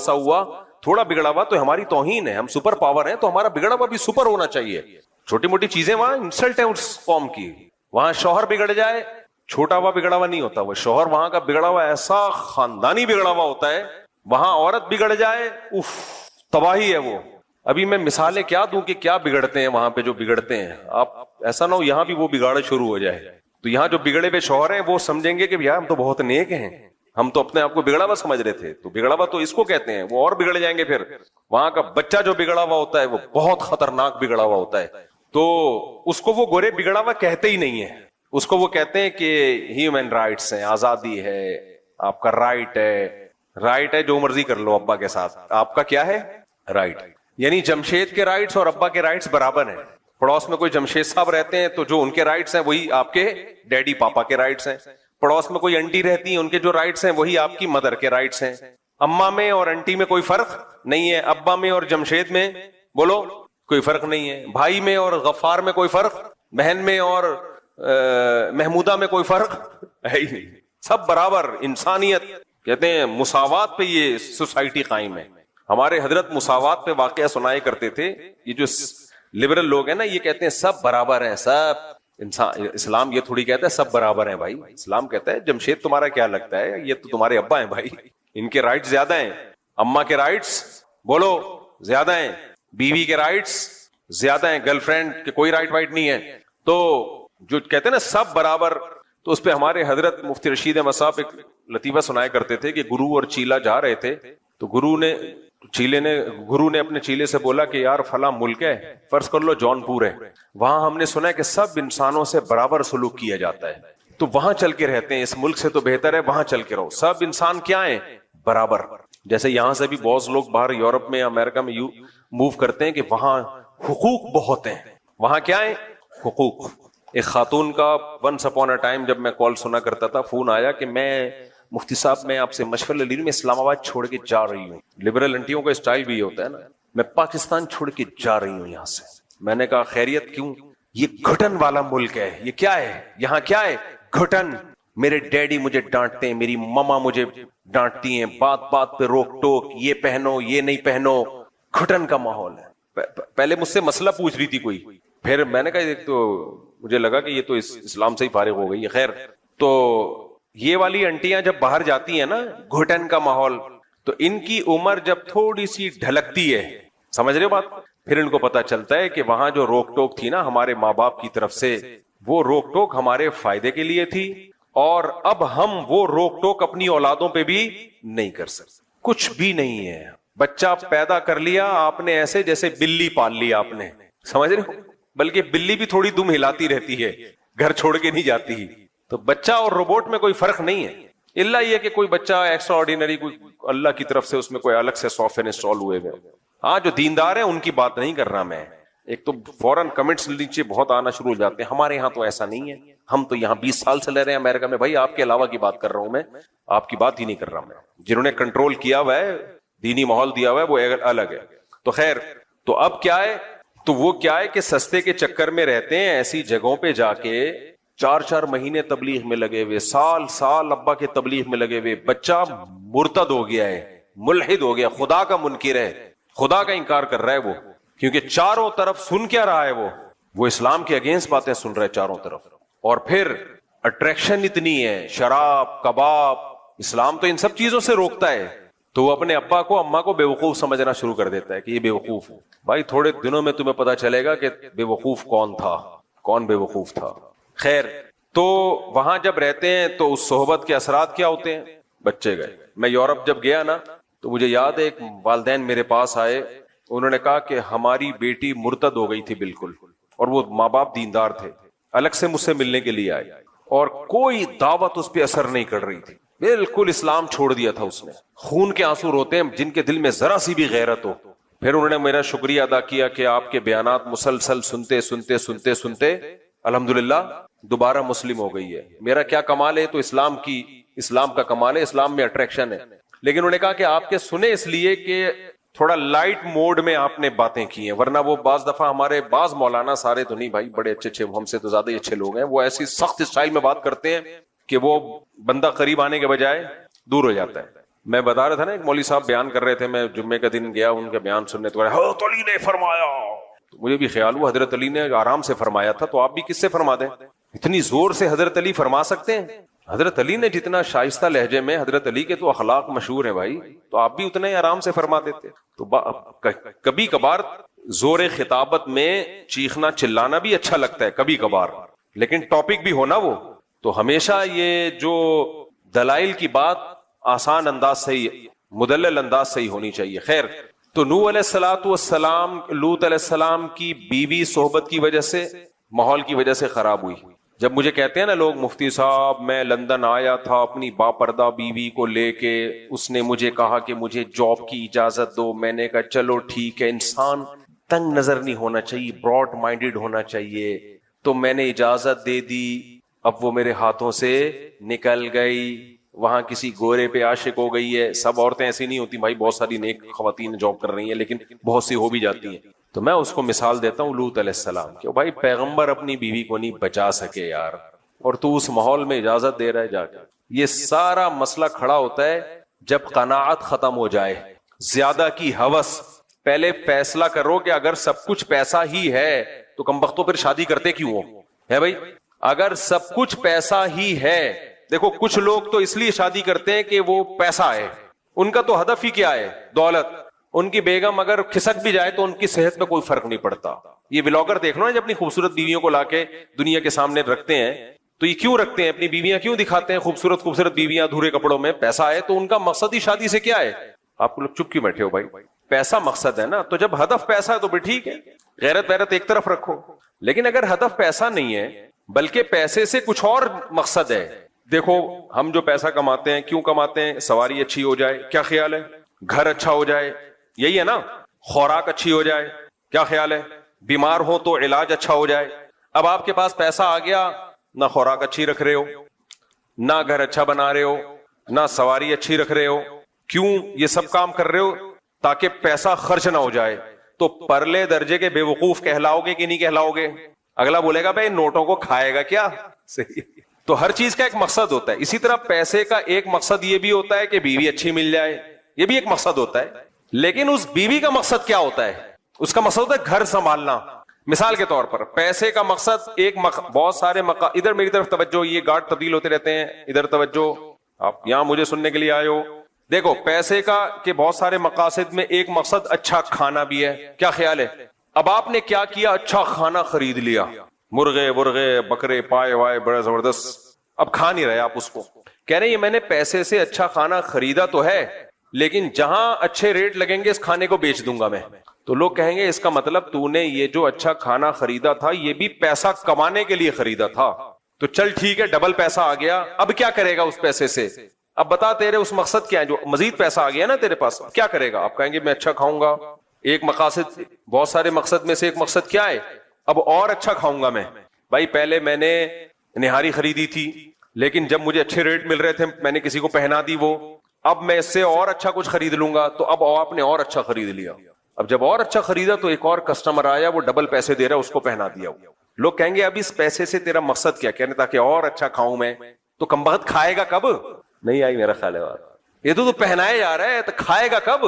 بگڑا ہوا تو ہماری توہین ہے, ہم سپر پاور ہیں, تو ہمارا بگڑا ہوا بھی سپر ہونا چاہیے. چھوٹی موٹی چیزیں وہاں انسلٹ ہے اس قوم کی. وہاں شوہر بگڑ جائے, چھوٹا ہوا بگڑا ہوا نہیں ہوتا, وہ شوہر وہاں کا بگڑا ہوا ایسا خاندانی بگڑا ہوا ہوتا ہے. وہاں عورت بگڑ جائے, اف, تباہی ہے وہ. ابھی میں مثالیں کیا دوں کہ کیا بگڑتے ہیں وہاں پہ جو بگڑتے ہیں. آپ ایسا نہ ہو یہاں بھی وہ بگاڑ شروع ہو جائے, تو یہاں جو بگڑے ہوئے شوہر ہیں وہ سمجھیں گے کہ یار ہم تو بہت نیک ہیں, ہم تو اپنے آپ کو بگڑا ہوا سمجھ رہے تھے. تو بگڑا ہوا تو اس کو کہتے ہیں, وہ اور بگڑ جائیں گے. پھر وہاں کا بچہ جو بگڑا ہوا ہوتا ہے وہ بہت خطرناک بگڑا ہوا ہوتا ہے. تو اس کو وہ گورے بگڑا ہوا کہتے ہی نہیں ہے, اس کو وہ کہتے ہیں کہ ہیومن رائٹس ہیں, آزادی ہے, آپ کا رائٹ ہے جو مرضی کر لو ابا کے ساتھ. آپ کا کیا ہے؟ رائٹ. یعنی جمشید کے رائٹس اور ابا کے رائٹس برابر ہیں. پڑوس میں کوئی جمشید صاحب رہتے ہیں تو جو ان کے رائٹس ہیں وہی آپ کے ڈیڈی پاپا کے رائٹس ہیں. پڑوس میں کوئی انٹی رہتی ہیں, ان کے جو رائٹس ہیں وہی آپ کی مدر کے رائٹس ہیں. اماں میں اور انٹی میں کوئی فرق نہیں ہے, ابا میں اور جمشید میں بولو کوئی فرق نہیں ہے, بھائی میں اور غفار میں کوئی فرق, بہن میں اور محمودہ میں کوئی فرق ہے ہی نہیں, سب برابر. انسانیت کہتے ہیں مساوات پہ یہ سوسائٹی قائم ہے. ہمارے حضرت مساوات پہ واقعہ سنائے کرتے تھے. یہ جو لبرل لوگ ہیں نا یہ کہتے ہیں سب برابر ہیں, سب انسان. اسلام یہ تھوڑی کہتا ہے سب برابر ہیں بھائی. اسلام کہتا ہے جمشید تمہارا کیا لگتا ہے, یہ تو تمہارے ابا ہیں بھائی, ان کے رائٹس زیادہ ہیں, اماں کے رائٹس بولو زیادہ ہیں, بیوی کے رائٹس زیادہ ہیں, گرل فرینڈ کے کوئی رائٹ وائٹ نہیں ہے. تو جو کہتے ہیں نا سب برابر, تو اس پہ ہمارے حضرت مفتی رشید احمد صاحب ایک لطیفہ سنایا کرتے تھے کہ گرو اور چیلا جا رہے تھے, تو گرو نے اپنے چیلے سے بولا کہ یار فلاں ملک ہے, فرض کر لو جون پور ہے, وہاں ہم نے سنا ہے کہ سب انسانوں سے برابر سلوک کیا جاتا ہے, تو وہاں چل کے رہتے ہیں, اس ملک سے تو بہتر ہے وہاں چل کے رہو, سب انسان کیا ہیں؟ برابر. جیسے یہاں سے بھی بہت لوگ باہر یورپ میں امریکہ میں موو کرتے ہیں کہ وہاں حقوق بہت ہیں. وہاں کیا ہے؟ حقوق. ایک خاتون کا ونس اپون اے ٹائم جب میں کال سنا کرتا تھا, فون آیا کہ میں مفتی صاحب میں آپ سے مشورہ لے رہی ہوں, میں اسلام آباد چھوڑ کے جا رہی ہوں. لبرل انٹیوں کا اسٹائل بھی یہ ہوتا ہے نا, میں پاکستان چھوڑ کے جا رہی ہوں یہاں سے. میں نے کہا خیریت کیوں؟ یہ گھٹن والا ملک ہے. یہ کیا ہے یہاں؟ کیا ہے؟ گھٹن. میرے ڈیڈی مجھے ڈانٹتے ہیں, میری ماما مجھے ڈانٹتی ہیں, بات بات پہ روک ٹوک, یہ پہنو یہ نہیں پہنو, گھٹن کا ماحول ہے. پہلے مجھ سے مسئلہ پوچھ رہی تھی کوئی, پھر میں نے کہا ایک تو مجھے لگا کہ یہ تو اسلام سے ہی فارغ ہو گئی ہے. خیر, تو یہ والی انٹیاں جب باہر جاتی ہیں نا، گھٹن کا ماحول، تو ان کی عمر جب تھوڑی سی ڈھلکتی ہے، سمجھ رہے ہو بات، پھر ان کو پتا چلتا ہے کہ وہاں جو روک ٹوک تھی نا ہمارے ماں باپ کی طرف سے، وہ روک ٹوک ہمارے فائدے کے لیے تھی، اور اب ہم وہ روک ٹوک اپنی اولادوں پہ بھی نہیں کر سکتے. کچھ بھی نہیں ہے. بچہ پیدا کر لیا آپ نے ایسے جیسے بلی پال لی آپ نے، سمجھ رہے ہو، بلکہ بلی بھی تھوڑی دم ہلاتی رہتی ہے، گھر چھوڑ کے نہیں جاتی. تو بچہ اور روبوٹ میں کوئی فرق نہیں ہے، الا یہ کہ کوئی بچہ ایکسٹرا آرڈینری، کوئی اللہ کی طرف سے اس میں کوئی الگ سے سافٹ ویئر انسٹال ہوئے ہوئے. ہاں جو دیندار ہیں ان کی بات نہیں کر رہا میں. ایک تو فوراً کمنٹس نیچے بہت آنا شروع ہو جاتے ہیں، ہمارے یہاں تو ایسا نہیں ہے، ہم تو یہاں 20 سال سے رہ رہے ہیں امریکہ میں. بھائی آپ کے علاوہ کی بات کر رہا ہوں میں، آپ کی بات ہی نہیں کر رہا میں. جنہوں نے کنٹرول کیا ہوا ہے، دینی ماحول دیا ہوا ہے، وہ الگ ہے. تو خیر، تو اب کیا ہے، تو وہ کیا ہے کہ سستے کے چکر میں رہتے ہیں، ایسی جگہوں پہ جا کے 4 مہینے تبلیغ میں لگے ہوئے، سال ابا کے تبلیغ میں لگے ہوئے. بچہ مرتد ہو گیا ہے، ملحد ہو گیا، خدا کا منکر ہے، خدا کا انکار کر رہا ہے وہ، کیونکہ چاروں طرف سن کیا رہا ہے، وہ اسلام کے اگینسٹ باتیں سن رہا ہے چاروں طرف. اور پھر اٹریکشن اتنی ہے، شراب، کباب، اسلام تو ان سب چیزوں سے روکتا ہے. تو وہ اپنے ابا کو اماں کو بے وقوف سمجھنا شروع کر دیتا ہے کہ یہ بے وقوف ہے. بھائی تھوڑے دنوں میں تمہیں پتا چلے گا کہ بے وقوف کون تھا، کون بے وقوف تھا. خیر، تو وہاں جب رہتے ہیں تو اس صحبت کے اثرات کیا ہوتے ہیں. بچے گئے. میں یورپ جب گیا نا تو مجھے یاد ہے ایک والدین میرے پاس آئے، انہوں نے کہا کہ ہماری بیٹی مرتد ہو گئی تھی بالکل، اور وہ ماں باپ دیندار تھے، الگ سے مجھ سے ملنے کے لیے آئے، اور کوئی دعوت اس پہ اثر نہیں کر رہی تھی، بالکل اسلام چھوڑ دیا تھا اس نے. خون کے آنسو روتے ہیں جن کے دل میں ذرا سی بھی غیرت ہو. پھر انہوں نے میرا شکریہ ادا کیا کہ آپ کے بیانات مسلسل سنتے سنتے سنتے سنتے الحمدللہ دوبارہ مسلم ہو گئی ہے. میرا کیا کمال ہے، تو اسلام کا کمال ہے، اسلام میں اٹریکشن ہے. لیکن انہوں نے کہا کہ آپ کے سنے اس لیے کہ تھوڑا لائٹ موڈ میں آپ نے باتیں کی ہیں، ورنہ وہ بعض دفعہ ہمارے بعض مولانا، سارے تو نہیں بھائی، بڑے اچھے ہم سے تو زیادہ ہی اچھے لوگ ہیں، وہ ایسی سخت اسٹائل میں بات کرتے ہیں کہ وہ بندہ قریب آنے کے بجائے دور ہو جاتا ہے. میں بتا رہا تھا نا، ایک مولوی صاحب بیان کر رہے تھے، میں جمعے کا دن گیا ان کا بیان سننے، تو حضرت علی نے فرمایا. تو مجھے بھی خیال ہوا حضرت علی نے آرام سے فرمایا تھا، تو آپ بھی کس سے فرما دیں؟ اتنی زور سے حضرت علی فرما سکتے ہیں؟ حضرت علی نے جتنا شائستہ لہجے میں، حضرت علی کے تو اخلاق مشہور ہیں بھائی، تو آپ بھی اتنا ہی آرام سے فرما دیتے. تو کبھی کبھار زور خطابت میں چیخنا چلانا بھی اچھا لگتا ہے کبھی کبھار، لیکن ٹاپک بھی ہونا وہ. تو ہمیشہ یہ جو دلائل کی بات آسان انداز سے ہی، مدلل انداز سے ہی ہونی چاہیے. خیر، تو نوح علیہ الصلوۃ والسلام، لوط علیہ السلام کی بیوی صحبت کی وجہ سے، ماحول کی وجہ سے خراب ہوئی. جب مجھے کہتے ہیں نا لوگ، مفتی صاحب میں لندن آیا تھا اپنی باپردہ بیوی کو لے کے، اس نے مجھے کہا کہ مجھے جاب کی اجازت دو، میں نے کہا چلو ٹھیک ہے. انسان تنگ نظر نہیں ہونا چاہیے، براڈ مائنڈڈ ہونا چاہیے. تو میں نے اجازت دے دی، اب وہ میرے ہاتھوں سے نکل گئی، وہاں کسی گورے پہ عاشق ہو گئی ہے. سب عورتیں ایسی نہیں ہوتی بھائی، بہت ساری نیک خواتین جاب کر رہی ہیں، لیکن بہت سی ہو بھی جاتی ہیں. تو میں اس کو مثال دیتا ہوں لوط علیہ السلام کہ بھائی پیغمبر اپنی بیوی کو نہیں بچا سکے یار، اور تو اس ماحول میں اجازت دے رہا ہے جا کے. یہ سارا مسئلہ کھڑا ہوتا ہے جب قناعت ختم ہو جائے، زیادہ کی ہوس. پہلے فیصلہ کرو کہ اگر سب کچھ پیسہ ہی ہے تو کمبختوں پھر شادی کرتے کیوں ہو؟ ہے بھائی، اگر سب کچھ پیسہ ہی ہے، دیکھو کچھ لوگ تو اس لیے شادی کرتے ہیں کہ وہ پیسہ ہے، ان کا تو ہدف ہی کیا ہے؟ دولت. ان کی بیگم اگر کھسک بھی جائے تو ان کی صحت میں کوئی فرق نہیں پڑتا. یہ ولاگر دیکھ لو نا، جب اپنی خوبصورت بیویوں کو لا کے دنیا کے سامنے رکھتے ہیں تو یہ کیوں رکھتے ہیں؟ اپنی بیویاں کیوں دکھاتے ہیں خوبصورت بیویاں ادھورے کپڑوں میں؟ پیسہ ہے تو ان کا مقصد ہی شادی سے کیا ہے؟ آپ کو لوگ چپ کیوں بیٹھے ہو بھائی؟ پیسہ مقصد ہے نا. تو جب ہدف پیسہ ہے تو بھی ٹھیک ہے، غیرت ویرت ایک طرف رکھو. لیکن اگر ہدف پیسہ نہیں ہے بلکہ پیسے سے کچھ اور مقصد ہے، دیکھو ہم جو پیسہ کماتے ہیں کیوں کماتے ہیں؟ سواری اچھی ہو جائے، کیا خیال ہے؟ گھر اچھا ہو جائے، یہی ہے نا؟ خوراک اچھی ہو جائے، کیا خیال ہے؟ بیمار ہو تو علاج اچھا ہو جائے. اب آپ کے پاس پیسہ آ گیا، نہ خوراک اچھی رکھ رہے ہو، نہ گھر اچھا بنا رہے ہو، نہ سواری اچھی رکھ رہے ہو. کیوں یہ سب کام کر رہے ہو؟ تاکہ پیسہ خرچ نہ ہو جائے. تو پرلے درجے کے بے وقوف کہلاؤ گے کہ نہیں کہلاؤ گے؟ اگلا بولے گا بھائی نوٹوں کو کھائے گا کیا؟ صحیح. تو ہر چیز کا ایک مقصد ہوتا ہے. اسی طرح پیسے کا ایک مقصد یہ بھی ہوتا ہے کہ بیوی اچھی مل جائے، یہ بھی ایک مقصد ہوتا ہے. لیکن اس بیوی کا مقصد کیا ہوتا ہے؟ اس کا مقصد ہوتا ہے گھر سنبھالنا. مثال کے طور پر پیسے کا مقصد بہت سارے ادھر میری طرف توجہ، یہ گارڈ تبدیل ہوتے رہتے ہیں، ادھر توجہ، آپ یہاں مجھے سننے کے لیے آئے ہو. دیکھو پیسے کا کہ بہت سارے مقاصد میں ایک مقصد اچھا کھانا بھی ہے. کیا خیال ہے؟ اب آپ نے کیا کیا؟ اچھا کھانا خرید لیا، مرغے ورغے بکرے پائے وائے بڑا زبردست. اب کھا نہیں رہے آپ اس کو، کہہ رہے ہیں میں نے پیسے سے اچھا کھانا خریدا تو ہے، لیکن جہاں اچھے ریٹ لگیں گے اس کھانے کو بیچ دوں گا میں. تو لوگ کہیں گے اس کا مطلب تو نے یہ جو اچھا کھانا خریدا تھا یہ بھی پیسہ کمانے کے لیے خریدا تھا. تو چل ٹھیک ہے، ڈبل پیسہ آ گیا، اب کیا کرے گا اس پیسے سے؟ اب بتا تیرے اس مقصد کیا ہے؟ جو مزید پیسہ آ گیا نا تیرے پاس، کیا کرے گا؟ آپ کہیں گے میں اچھا کھاؤں گا. ایک مقاصد، بہت سارے مقصد میں سے ایک مقصد کیا ہے؟ اب اور اچھا کھاؤں گا میں. بھائی پہلے میں نے نہاری خریدی تھی، لیکن جب مجھے اچھے ریٹ مل رہے تھے میں نے کسی کو پہنا دی وہ، اب میں اس سے اور اچھا کچھ خرید لوں گا. تو اب آپ نے اور اچھا خرید لیا. اب جب اور اچھا خریدا تو ایک اور کسٹمر آیا، وہ ڈبل پیسے دے رہا ہے، اس کو پہنا دیا. لوگ کہیں گے اب اس پیسے سے تیرا مقصد کیا؟ کہنے تاکہ اور اچھا کھاؤں میں. تو کمبخت کھائے گا کب؟ نہیں آئی میرا خیال ہے بات. یہ تو پہنایا جا رہا ہے، تو کھائے گا کب؟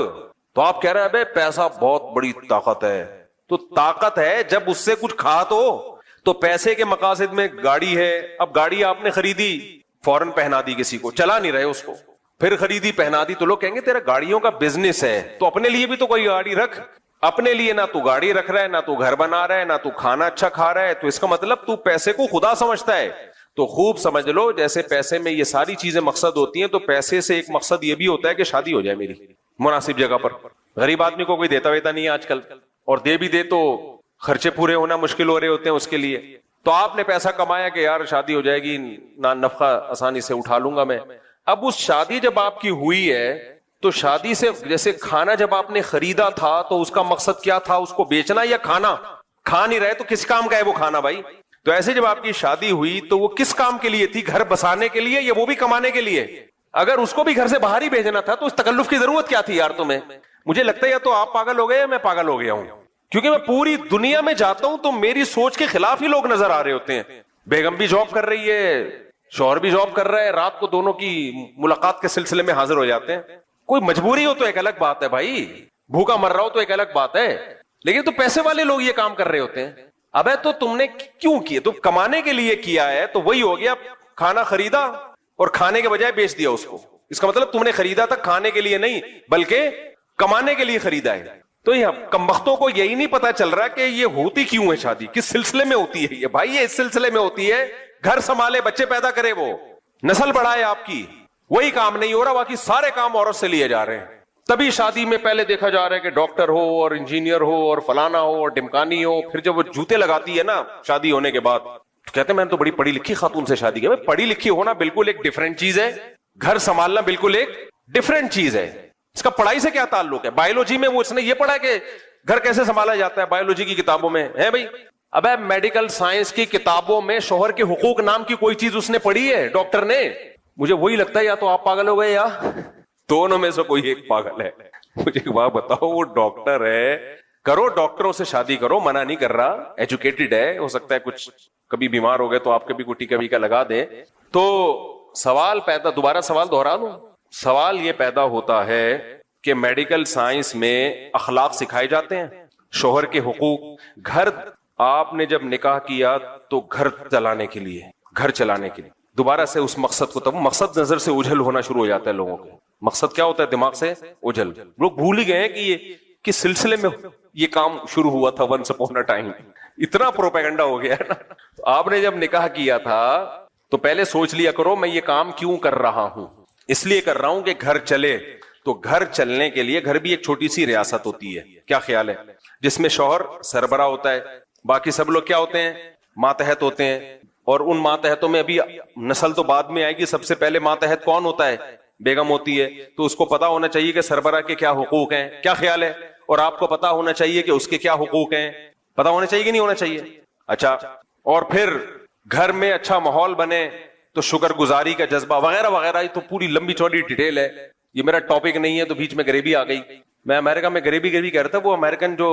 تو آپ کہہ رہے ہیں بھائی پیسہ بہت بڑی طاقت ہے. تو طاقت ہے جب اس سے کچھ کھا تو پیسے کے مقاصد میں گاڑی ہے، اب گاڑی آپ نے خریدی، فوراً پہنا دی کسی کو، چلا نہیں رہے اس کو، پھر خریدی پہنا دی. تو لوگ کہیں گے تیرا گاڑیوں کا بزنس ہے، تو اپنے لیے بھی تو کوئی گاڑی رکھ. اپنے لیے نہ تو گاڑی رکھ رہا ہے، نہ تو گھر بنا رہا ہے، نہ تو کھانا اچھا کھا رہا ہے. تو اس کا مطلب تو پیسے کو خدا سمجھتا ہے. تو خوب سمجھ لو، جیسے پیسے میں یہ ساری چیزیں مقصد ہوتی ہیں، تو پیسے سے ایک مقصد یہ بھی ہوتا ہے کہ شادی ہو جائے میری مناسب جگہ پر. غریب آدمی کو کوئی دیتا ویتا نہیں ہے آج کل، اور دے بھی دے تو خرچے پورے ہونا مشکل ہو رہے ہوتے ہیں اس کے لیے. تو آپ نے پیسہ کمایا کہ یار شادی ہو جائے گی، نفقہ آسانی سے اٹھا لوں گا میں. اب اس شادی جب آپ کی ہوئی ہے تو شادی سے جیسے کھانا جب آپ نے خریدا تھا تو اس کا مقصد کیا تھا؟ اس کو بیچنا یا کھانا؟ کھا نہیں رہے تو کس کام کا ہے وہ کھانا بھائی؟ تو ایسے جب آپ کی شادی ہوئی تو وہ کس کام کے لیے تھی؟ گھر بسانے کے لیے یا وہ بھی کمانے کے لیے؟ اگر اس کو بھی گھر سے باہر ہی بھیجنا تھا تو اس تکلف کی ضرورت کیا تھی یار تمہیں؟ مجھے لگتا ہے یا تو آپ پاگل ہو گئے یا میں پاگل ہو گیا ہوں، کیونکہ میں پوری دنیا میں جاتا ہوں تو میری سوچ کے خلاف ہی لوگ نظر آ رہے ہوتے ہیں. بیگم بھی جاب کر رہی ہے، شوہر بھی جاب کر رہا ہے، رات کو دونوں کی ملاقات کے سلسلے میں حاضر ہو جاتے ہیں. کوئی مجبوری ہو تو ایک الگ بات ہے بھائی، بھوکا مر رہا ہو تو ایک الگ بات ہے، لیکن تو پیسے والے لوگ یہ کام کر رہے ہوتے ہیں. ابے تو تم نے کیوں کیا؟ تو کمانے کے لیے کیا ہے تو وہی ہو گیا، کھانا خریدا اور کھانے کے بجائے بیچ دیا اس کو. اس کا مطلب تم نے خریدا تھا کھانے کے لیے نہیں بلکہ کمانے کے لیے خریدا ہے. تو یہ کمبختوں کو یہی نہیں پتا چل رہا کہ یہ ہوتی کیوں ہے شادی، کس سلسلے میں ہوتی ہے یہ. بھائی یہ اس سلسلے میں ہوتی ہے گھر سنبھالے، بچے پیدا کرے، وہ نسل بڑھائے آپ کی. وہی کام نہیں ہو رہا، باقی سارے کام عورت سے لیے جا رہے ہیں. تبھی شادی میں پہلے دیکھا جا رہا ہے کہ ڈاکٹر ہو اور انجینئر ہو اور فلانا ہو اور ڈمکانی ہو. پھر جب وہ جوتے لگاتی ہے نا شادی ہونے کے بعد تو کہتے ہیں میں نے تو بڑی پڑھی لکھی خاتون سے شادی کی. پڑھی لکھی ہونا بالکل ایک ڈفرینٹ چیز ہے، گھر سنبھالنا بالکل ایک ڈفرینٹ چیز ہے. اس کا پڑھائی سے کیا تعلق ہے؟ بایولوجی میں وہ اس نے یہ پڑھا کہ گھر کیسے سنبھالا جاتا ہے، بایولوجی کی کتابوں میں ہے بھائی. اب میڈیکل سائنس کی کتابوں میں شوہر کے حقوق نام کی کوئی چیز اس نے پڑھی ہے ڈاکٹر نے؟ مجھے وہی لگتا ہے یا تو آپ پاگل ہو گئے یا دونوں میں سے کوئی ایک پاگل ہے. مجھے ایک بات بتاؤ، وہ ڈاکٹر ہے، کرو ڈاکٹروں سے شادی کرو، منع نہیں کر رہا، ایجوکیٹڈ ہے، ہو سکتا ہے کچھ کبھی بیمار ہو گئے تو آپ کبھی کوئی ٹیکا ویکا لگا دیں. تو سوال پیدا، دوبارہ سوال دوہرا دوں، سوال یہ پیدا ہوتا ہے کہ میڈیکل سائنس میں اخلاق سکھائے جاتے ہیں، شوہر کے حقوق. گھر آپ نے جب نکاح کیا تو گھر چلانے کے لیے، گھر چلانے کے لیے دوبارہ سے اس مقصد کو، تب مقصد نظر سے اوجھل ہونا شروع ہو جاتا ہے لوگوں کو. مقصد کیا ہوتا ہے؟ دماغ سے اوجھل. لوگ بھول ہی گئے ہیں کہ یہ کس سلسلے میں یہ کام شروع ہوا تھا. ونس اپون اے ٹائم اتنا پروپیگنڈا ہو گیا ہے نا. آپ نے جب نکاح کیا تھا تو پہلے سوچ لیا کرو میں یہ کام کیوں کر رہا ہوں. اس لیے کر رہا ہوں کہ گھر چلے. تو گھر چلنے کے لیے، گھر بھی ایک چھوٹی سی ریاست ہوتی ہے، کیا خیال ہے، جس میں شوہر سربراہ ہوتا ہے، باقی سب لوگ کیا ہوتے ہیں؟ ماتحت ہوتے ہیں. اور ان ماتحتوں میں ابھی نسل تو بعد میں آئے گی، سب سے پہلے ماتحت کون ہوتا ہے؟ بیگم ہوتی ہے. تو اس کو پتا ہونا چاہیے کہ سربراہ کے کیا حقوق ہیں، کیا خیال ہے؟ اور آپ کو پتا ہونا چاہیے کہ اس کے کیا حقوق ہیں، پتا ہونا چاہیے کہ نہیں ہونا چاہیے؟ اچھا، اور پھر گھر میں اچھا ماحول بنے تو شکر گزاری کا جذبہ وغیرہ وغیرہ. یہ تو پوری لمبی چوڑی ڈیٹیل ہے، یہ میرا ٹاپک نہیں ہے. تو بیچ میں گریبی آ گئی. میں امریکہ میں گریبی کہہ رہا تھا، وہ امریکن جو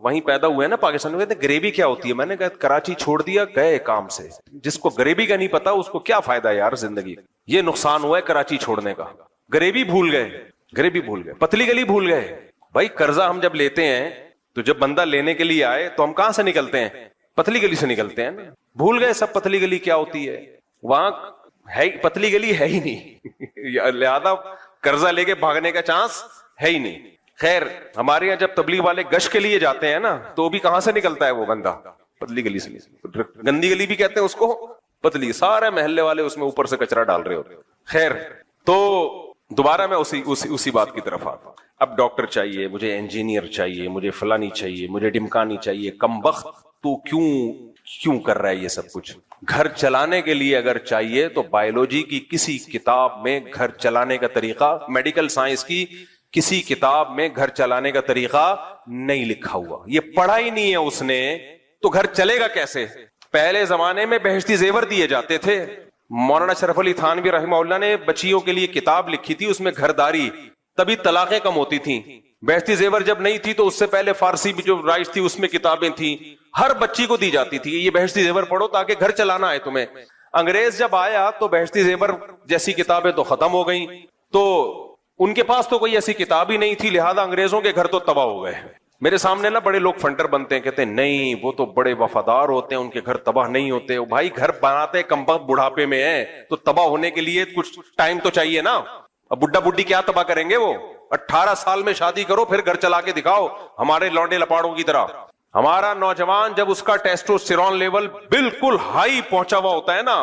وہیں پیدا ہوئے نا پاکستان میں، کہتے ہیں گریبی کیا ہوتی ہے. میں نے کہا کراچی چھوڑ دیا، گئے کام سے. جس کو گریبی کا نہیں پتا اس کو کیا فائدہ یار زندگی. یہ نقصان ہوا ہے کراچی چھوڑنے کا. گریبی بھول گئے، گریبی بھول گئے، پتلی گلی بھول گئے. بھائی قرضہ ہم جب لیتے ہیں تو جب بندہ لینے کے لیے آئے تو ہم کہاں سے نکلتے ہیں؟ پتلی گلی سے نکلتے ہیں نا. بھول گئے سب پتلی گلی کیا ہوتی ہے. وہاں ہے پتلی گلی ہے ہی نہیں لہذا قرضہ لے کے بھاگنے کا چانس ہے ہی نہیں. خیر ہمارے یہاں جب تبلیغ والے گشت کے لیے جاتے ہیں نا تو بھی کہاں سے نکلتا ہے وہ بندہ؟ پتلی گلی سے. گندی گلی بھی کہتے ہیں اس کو پتلی. سارے محلے والے اس میں اوپر سے کچرا ڈال رہے ہوتے. خیر تو دوبارہ میں اسی بات کی طرف آتا ہوں. اب ڈاکٹر چاہیے مجھے, انجینئر چاہیے مجھے, فلانی چاہیے مجھے, ڈمکانی چاہیے. کمبخت تو کیوں کر رہا ہے یہ سب کچھ؟ گھر چلانے کے لیے اگر چاہیے تو بایولوجی کی کسی کتاب میں گھر چلانے کا طریقہ, میڈیکل سائنس کی کسی کتاب میں گھر چلانے کا طریقہ نہیں لکھا ہوا. یہ پڑھا ہی نہیں ہے اس نے, تو گھر چلے گا کیسے؟ پہلے زمانے میں بہشتی زیور دیے جاتے تھے. مولانا شرف علی تھانوی رحمہ اللہ نے بچیوں کے لیے کتاب لکھی تھی, اس میں گھرداری, تبھی طلاقیں کم ہوتی تھیں. بہشتی زیور جب نہیں تھی تو اس سے پہلے فارسی بھی جو رائج تھی اس میں کتابیں تھیں, ہر بچی کو دی جاتی تھی یہ بہشتی زیور پڑھو تاکہ گھر چلانا ہے تمہیں. انگریز جب آیا تو بہشتی زیور جیسی کتابیں تو ختم ہو گئیں, تو ان کے پاس تو کوئی ایسی کتاب ہی نہیں تھی, لہذا انگریزوں کے گھر تو تباہ ہو گئے. میرے سامنے نا بڑے لوگ فنٹر بنتے ہیں, کہتے ہیں نہیں وہ تو بڑے وفادار ہوتے ہیں ان کے گھر تباہ نہیں ہوتے. بھائی گھر بناتے کمبخت بڑھاپے میں ہیں تو تباہ ہونے کے لیے کچھ ٹائم تو چاہیے نا. اب بڈھا بڈھی کیا تباہ کریں گے؟ وہ 18 سال میں شادی کرو پھر گھر چلا کے دکھاؤ ہمارے لونڈے لپاڑوں کی طرح. ہمارا نوجوان جب اس کا ٹیسٹوسٹیرون لیول بالکل ہائی پہنچا ہوا ہوتا ہے نا,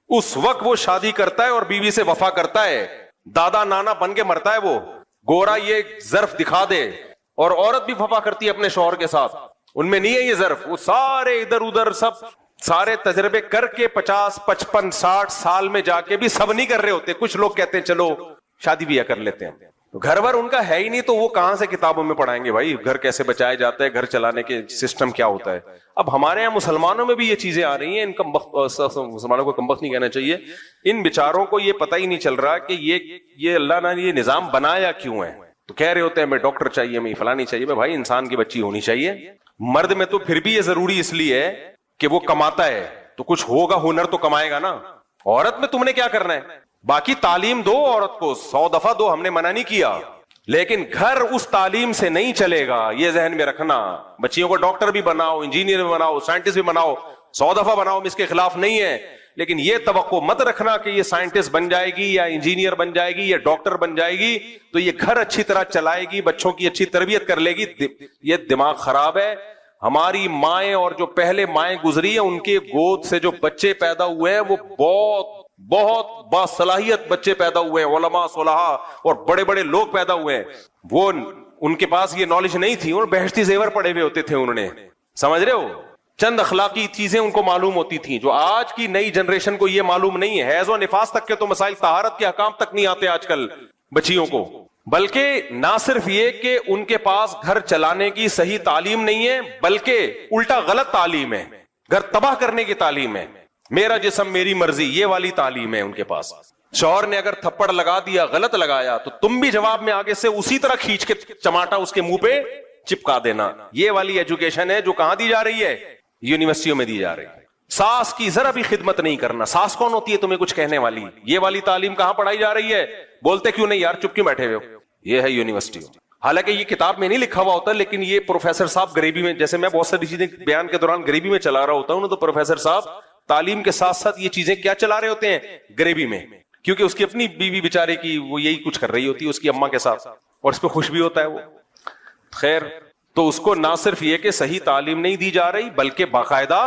اس وقت وہ شادی کرتا ہے اور بیوی سے وفا کرتا ہے. دادا نانا بن کے مرتا ہے وہ, گورا یہ ظرف دکھا دے. اور عورت بھی وفا کرتی ہے اپنے شوہر کے ساتھ, ان میں نہیں ہے یہ ظرف. وہ سارے ادھر ادھر سب سارے تجربے کر کے 50 55 60 سال میں جا کے بھی سب نہیں کر رہے ہوتے. کچھ لوگ کہتے ہیں چلو شادی بھی کر لیتے ہیں, گھر بھر ان کا ہے ہی نہیں, تو وہ کہاں سے کتابوں میں پڑھائیں گے بھائی گھر کیسے بچایا جاتا ہے, گھر چلانے کے سسٹم کیا ہوتا ہے. اب ہمارے یہاں مسلمانوں میں بھی یہ چیزیں آ رہی ہیں. ان مسلمانوں کو کمبخت نہیں کہنا چاہیے, ان بیچاروں کو یہ پتہ ہی نہیں چل رہا کہ یہ اللہ نے یہ نظام بنایا کیوں ہے. تو کہہ رہے ہوتے ہیں ہمیں ڈاکٹر چاہیے, ہمیں فلانی چاہیے. بھائی انسان کی بچی ہونی چاہیے. مرد میں تو پھر بھی یہ ضروری اس لیے ہے کہ وہ کماتا ہے تو کچھ ہوگا, ہنر تو کمائے گا نا. عورت میں تم نے کیا کرنا ہے؟ باقی تعلیم دو عورت کو 100 دفعہ دو, ہم نے منع نہیں کیا, لیکن گھر اس تعلیم سے نہیں چلے گا, یہ ذہن میں رکھنا. بچیوں کو ڈاکٹر بھی بناؤ, انجینئر بھی بناؤ, سائنٹسٹ بھی بناؤ, 100 دفعہ بناؤ, ہم اس کے خلاف نہیں ہے. لیکن یہ توقع مت رکھنا کہ یہ سائنٹسٹ بن جائے گی یا انجینئر بن جائے گی یا ڈاکٹر بن جائے گی تو یہ گھر اچھی طرح چلائے گی, بچوں کی اچھی تربیت کر لے گی. یہ دماغ خراب ہے. ہماری مائیں اور جو پہلے مائیں گزری ہیں ان کے گود سے جو بچے پیدا ہوئے ہیں وہ بہت باصلاحیت بچے پیدا ہوئے ہیں, علماء صلحاء اور بڑے بڑے لوگ پیدا ہوئے ہیں. وہ ان کے پاس یہ نالج نہیں تھی, اور بہشتی زیور پڑے ہوئے ہوتے تھے. انہوں نے, سمجھ رہے ہو, چند اخلاقی چیزیں ان کو معلوم ہوتی تھیں جو آج کی نئی جنریشن کو یہ معلوم نہیں ہے. حیض و نفاس تک کے تو مسائل, طہارت کے احکام تک نہیں آتے آج کل بچیوں کو. بلکہ نہ صرف یہ کہ ان کے پاس گھر چلانے کی صحیح تعلیم نہیں ہے, بلکہ الٹا غلط تعلیم ہے, گھر تباہ کرنے کی تعلیم ہے. میرا جسم میری مرضی, یہ والی تعلیم ہے ان کے پاس. شوہر نے اگر تھپڑ لگا دیا, غلط لگایا, تو تم بھی جواب میں آگے سے اسی طرح کھینچ کے چماٹا اس کے منہ پہ چپکا دینا. یہ والی ایجوکیشن ہے جو کہاں دی جا رہی ہے؟ یونیورسٹیوں میں دی جا رہی ہے. ساس کی ذرا بھی خدمت نہیں کرنا. ساس کون ہوتی ہے تمہیں کچھ کہنے والی؟ یہ والی تعلیم کہاں پڑھائی جا رہی ہے؟ بولتے کیوں نہیں یار, چپ کیوں بیٹھے ہوئے ہو؟ یہ ہے یونیورسٹی. حالانکہ یہ کتاب میں نہیں لکھا ہوا ہوتا, لیکن یہ پروفیسر صاحب غریبی میں, جیسے میں بہت ساری چیزیں بیان کے دوران غریبی میں چلا رہا ہوتا ہوں, تو پروفیسر صاحب تعلیم کے ساتھ ساتھ یہ چیزیں کیا چلا رہے ہوتے ہیں؟ غریبی میں. کیونکہ اس کی اپنی بیوی بیچارے کی وہ یہی کچھ کر رہی ہوتی ہے اس کی اماں کے ساتھ, اور اس پہ خوش بھی ہوتا ہے وہ. خیر, تو اس کو نہ صرف یہ کہ صحیح تعلیم نہیں دی جا رہی, بلکہ باقاعدہ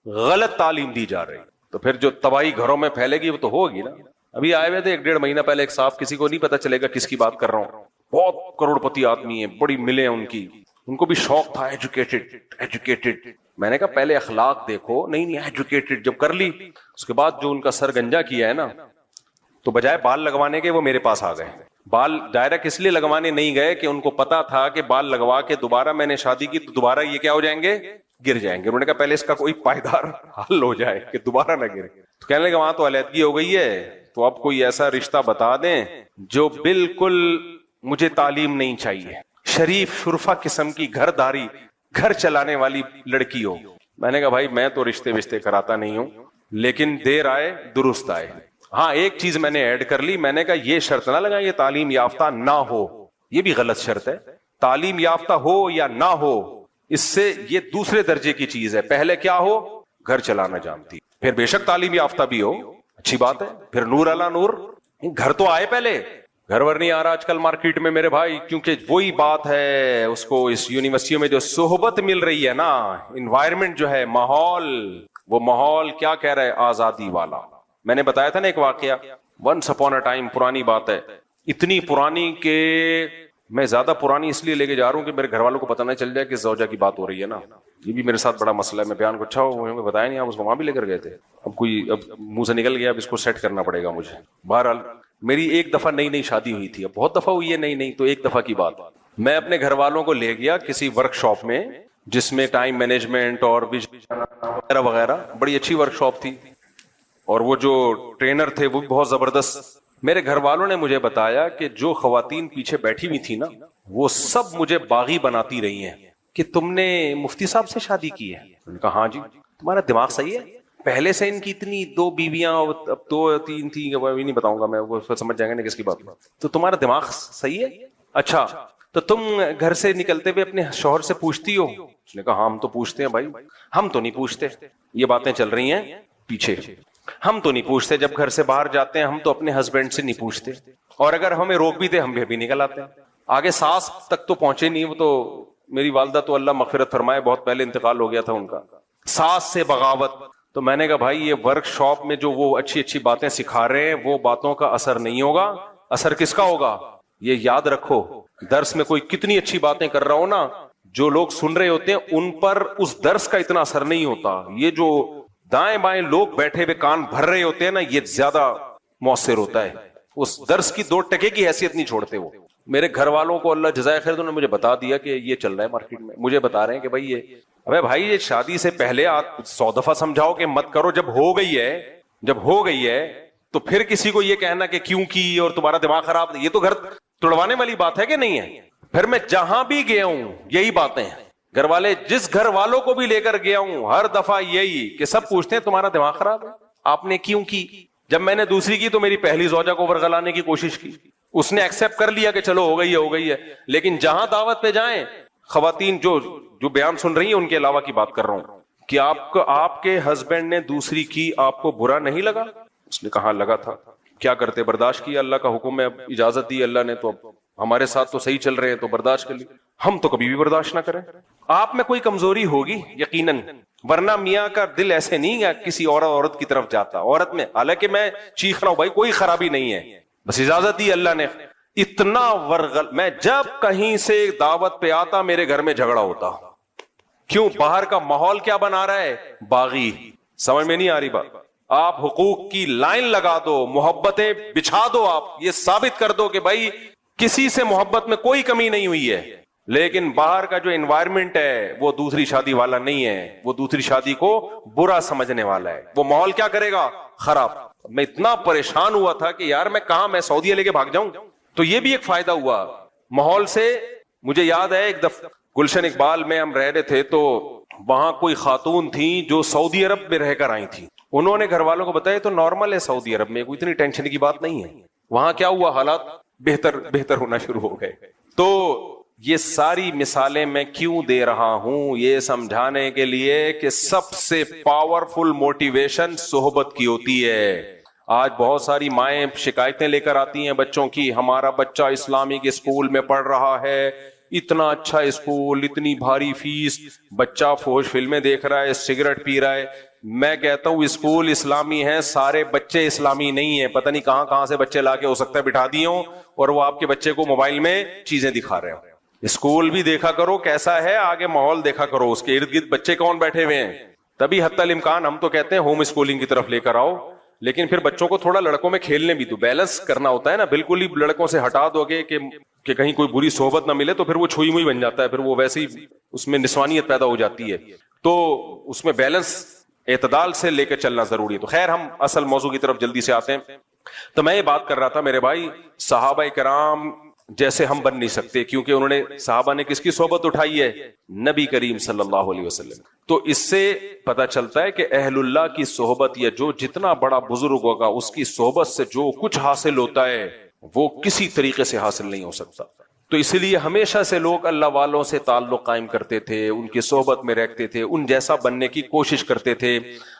غلط تعلیم دی جا رہی. تو پھر جو تباہی گھروں میں پھیلے گی وہ تو ہوگی نا. ابھی آئے ہوئے تھے 1.5 مہینہ پہلے ایک صاحب, کسی کو نہیں پتا چلے گا کس کی بات کر رہا ہوں, بہت کروڑ پتی آدمی ہیں, بڑی ملیں ان کی, ان کو بھی شوق تھا ایجوکیٹڈ. میں نے کہا پہلے اخلاق دیکھو. نہیں ایجوکیٹڈ جب کر لی, اس کے بعد جو ان کا سر گنجا کیا ہے نا, تو بجائے بال لگوانے کے وہ میرے پاس آ گئے. بال دائرہ کس لیے لگوانے نہیں گئے کہ ان کو پتا تھا کہ بال لگوا کے دوبارہ میں نے شادی کی تو دوبارہ یہ کیا ہو جائیں گے, گر جائیں گے. انہوں نے کہا پہلے اس کا کوئی پائیدار حل ہو جائے کہ دوبارہ نہ گرے. تو کہنے لگے وہاں تو علیحدگی ہو گئی ہے, تو اب کوئی ایسا رشتہ بتا دیں جو بالکل, مجھے تعلیم نہیں چاہیے, شریف شرفا قسم کی گھرداری, گھر چلانے والی لڑکی ہو. میں نے کہا بھائی میں تو رشتے کراتا نہیں ہوں, لیکن دیر آئے درست آئے. ہاں ایک چیز میں نے ایڈ کر لی, میں نے کہا یہ شرط نہ لگا یہ تعلیم یافتہ نہ ہو. یہ بھی غلط شرط ہے. تعلیم یافتہ ہو یا نہ ہو, اس سے یہ دوسرے درجے کی چیز ہے. پہلے کیا ہو؟ گھر چلانا جانتی, پھر بے شک تعلیم یافتہ بھی ہو, اچھی بات ہے, پھر نور علا نور, گھر تو آئے پہلے. گھر ور نہیں آ رہا آج کل مارکیٹ میں میرے بھائی, کیونکہ وہی بات ہے, اس کو اس یونیورسٹیوں میں جو صحبت مل رہی ہے نا, انوائرمنٹ جو ہے, ماحول, وہ ماحول کیا کہہ رہا ہے؟ آزادی والا. میں نے بتایا تھا نا ایک واقعہ, ونس اپون اے ٹائم, پرانی بات ہے, اتنی پرانی کہ میں زیادہ پرانی اس لیے لے کے جا رہا ہوں کہ میرے گھر والوں کو پتہ نہ چل جائے کہ زوجہ کی بات ہو رہی ہے نا. یہ بھی میرے ساتھ بڑا مسئلہ ہے. میں بیان کو اچھا ہو بتایا نہیں, آپ اس کو وہاں بھی لے کر گئے تھے, اب منہ سے نکل گیا, اب اس کو سیٹ کرنا پڑے گا مجھے. بہرحال میری ایک دفعہ نئی شادی ہوئی تھی, اب بہت دفعہ ہوئی ہے نہیں تو ایک دفعہ کی بات. میں اپنے گھر والوں کو لے گیا کسی ورک شاپ میں, جس میں ٹائم مینجمنٹ اور وغیرہ وغیرہ, بڑی اچھی ورک شاپ تھی, اور وہ جو ٹرینر تھے وہ بھی بہت زبردست. میرے گھر والوں نے مجھے بتایا کہ جو خواتین پیچھے بیٹھی ہوئی تھی نا, وہ سب مجھے باغی بناتی رہی ہیں کہ تم نے مفتی صاحب سے شادی کی ہے. میں نے کہا ہاں جی. تمہارا دماغ صحیح ہے؟ پہلے سے ان کی اتنی 2 بیویاں, اب 2-3 تھی, نہیں بتاؤں گا میں, وہ سمجھ جائیں گے نا کس کی بات. تو تمہارا دماغ صحیح ہے؟ اچھا تو تم گھر سے نکلتے ہوئے اپنے شوہر سے پوچھتی ہو؟ اس نے کہا ہاں ہم تو پوچھتے ہیں بھائی. ہم تو نہیں پوچھتے, یہ باتیں چل رہی ہیں پیچھے, ہم تو نہیں پوچھتے. جب گھر سے باہر جاتے ہیں ہم تو اپنے ہسبینڈ سے نہیں پوچھتے, اور اگر ہمیں روک بھی دے ہم بھی نکل آتے ہیں. آگے ساس تک تو پہنچے نہیں, وہ تو میری والدہ تو اللہ مغفرت فرمائے بہت پہلے انتقال ہو گیا تھا ان کا. ساس سے بغاوت. تو میں نے کہا بھائی یہ ورک شاپ میں جو وہ اچھی اچھی باتیں سکھا رہے ہیں وہ باتوں کا اثر نہیں ہوگا. اثر کس کا ہوگا؟ یہ یاد رکھو, درس میں کوئی کتنی اچھی باتیں کر رہا ہو نا, جو لوگ سن رہے ہوتے ہیں ان پر اس درس کا اتنا اثر نہیں ہوتا. یہ جو دائیں بائیں لوگ بیٹھے ہوئے کان بھر رہے ہوتے ہیں نا, یہ زیادہ مؤثر ہوتا ہے. اس درس کی 2 ٹکے کی حیثیت نہیں چھوڑتے وہ. میرے گھر والوں کو اللہ جزائے خیر, انہوں نے مجھے بتا دیا کہ یہ چل رہا ہے مارکیٹ میں. مجھے بتا رہے ہیں کہ بھائی یہ, ابے بھائی یہ شادی سے پہلے آپ 100 دفعہ سمجھاؤ کہ مت کرو, جب ہو گئی ہے تو پھر کسی کو یہ کہنا کہ کیوں کی اور تمہارا دماغ خراب, یہ تو گھر توڑوانے والی بات ہے کہ نہیں ہے. پھر میں جہاں بھی گیا ہوں یہی باتیں ہیں. گھر والے, جس گھر والوں کو بھی لے کر گیا ہوں ہر دفعہ یہی کہ سب پوچھتے ہیں تمہارا دماغ خراب ہے, آپ نے کیوں کی. جب میں نے دوسری کی تو میری پہلی زوجہ کو ورغلانے کی کوشش کی, اس نے ایکسپٹ کر لیا کہ چلو ہو گئی ہے. لیکن جہاں دعوت پہ جائیں, خواتین جو بیان سن رہی ہیں ان کے علاوہ کی بات کر رہا ہوں, کہ آپ کے ہسبینڈ نے دوسری کی, آپ کو برا نہیں لگا؟ اس نے کہا لگا تھا. کیا کرتے, برداشت کیا, اللہ کا حکم ہے, اب اجازت دی اللہ نے, تو اب ہمارے ساتھ تو صحیح چل رہے ہیں تو برداشت کر لی. ہم تو کبھی بھی برداشت نہ کریں. آپ میں کوئی کمزوری ہوگی یقیناً, ورنہ میاں کا دل ایسے نہیں ہے کسی عورت کی طرف جاتا. عورت میں حالانکہ میں چیخ رہا ہوں بھائی, کوئی خرابی نہیں ہے, بس اجازت دی اللہ نے. اتنا میں جب کہیں سے دعوت پہ آتا میرے گھر میں جھگڑا ہوتا. کیوں؟ باہر کا ماحول کیا بنا رہا ہے؟ باغی. سمجھ میں نہیں آ رہی بات. آپ حقوق کی لائن لگا دو, محبتیں بچھا دو, آپ یہ ثابت کر دو کہ بھائی کسی سے محبت میں کوئی کمی نہیں ہوئی ہے. لیکن باہر کا جو انوائرمنٹ ہے وہ دوسری شادی والا نہیں ہے, وہ دوسری شادی کو برا سمجھنے والا ہے. وہ ماحول کیا کرے گا؟ خراب. میں اتنا پریشان ہوا تھا کہ یار میں کہاں, میں سعودیہ لے کے بھاگ جاؤں. تو یہ بھی ایک فائدہ ہوا ماحول سے. مجھے یاد ہے ایک دفعہ گلشن اقبال میں ہم رہ رہے تھے, تو وہاں کوئی خاتون تھی جو سعودی عرب میں رہ کر آئی تھی. انہوں نے گھر والوں کو بتایا تو نارمل ہے سعودی عرب میں, کوئی اتنی ٹینشن کی بات نہیں ہے. وہاں کیا ہوا, حالات بہتر ہونا شروع ہو گئے. تو یہ ساری مثالیں میں کیوں دے رہا ہوں؟ یہ سمجھانے کے لیے کہ سب سے پاورفل موٹیویشن صحبت کی ہوتی ہے. آج بہت ساری مائیں شکایتیں لے کر آتی ہیں بچوں کی, ہمارا بچہ اسلامک اسکول میں پڑھ رہا ہے, اتنا اچھا اسکول, اتنی بھاری فیس, بچہ فوج فلمیں دیکھ رہا ہے, سگریٹ پی رہا ہے. میں کہتا ہوں اسکول اسلامی ہے, سارے بچے اسلامی نہیں ہیں. پتہ نہیں کہاں سے بچے لا کے ہو سکتا ہے بٹھا دیے ہوں, اور وہ آپ کے بچے کو موبائل میں چیزیں دکھا رہے ہوں. اسکول بھی دیکھا کرو کیسا ہے, آگے ماحول دیکھا کرو, اس کے ارد گرد بچے کون بیٹھے ہوئے ہیں. تبھی حتی الامکان ہم تو کہتے ہیں ہوم اسکولنگ کی طرف لے کر آؤ, لیکن پھر بچوں کو تھوڑا لڑکوں میں کھیلنے بھی تو بیلنس کرنا ہوتا ہے نا. بالکل ہی لڑکوں سے ہٹا دو گے کہ کہیں کوئی بری صحبت نہ ملے, تو پھر وہ چھوئی موئی بن جاتا ہے, پھر وہ ویسے ہی اس میں نسوانیت پیدا ہو جاتی ہے. تو اس میں بیلنس اعتدال سے لے کے چلنا ضروری ہے. تو خیر ہم اصل موضوع کی طرف جلدی سے آتے ہیں. تو میں یہ بات کر رہا تھا میرے بھائی, صحابہ کرام جیسے ہم بن نہیں سکتے, کیونکہ انہوں نے, صحابہ نے کس کی صحبت اٹھائی ہے؟ نبی کریم صلی اللہ علیہ وسلم. تو اس سے پتہ چلتا ہے کہ اہل اللہ کی صحبت, یا جو جتنا بڑا بزرگ ہوگا اس کی صحبت سے جو کچھ حاصل ہوتا ہے وہ کسی طریقے سے حاصل نہیں ہو سکتا. تو اس لیے ہمیشہ سے لوگ اللہ والوں سے تعلق قائم کرتے تھے، ان کی صحبت میں رہتے تھے، ان جیسا بننے کی کوشش کرتے تھے۔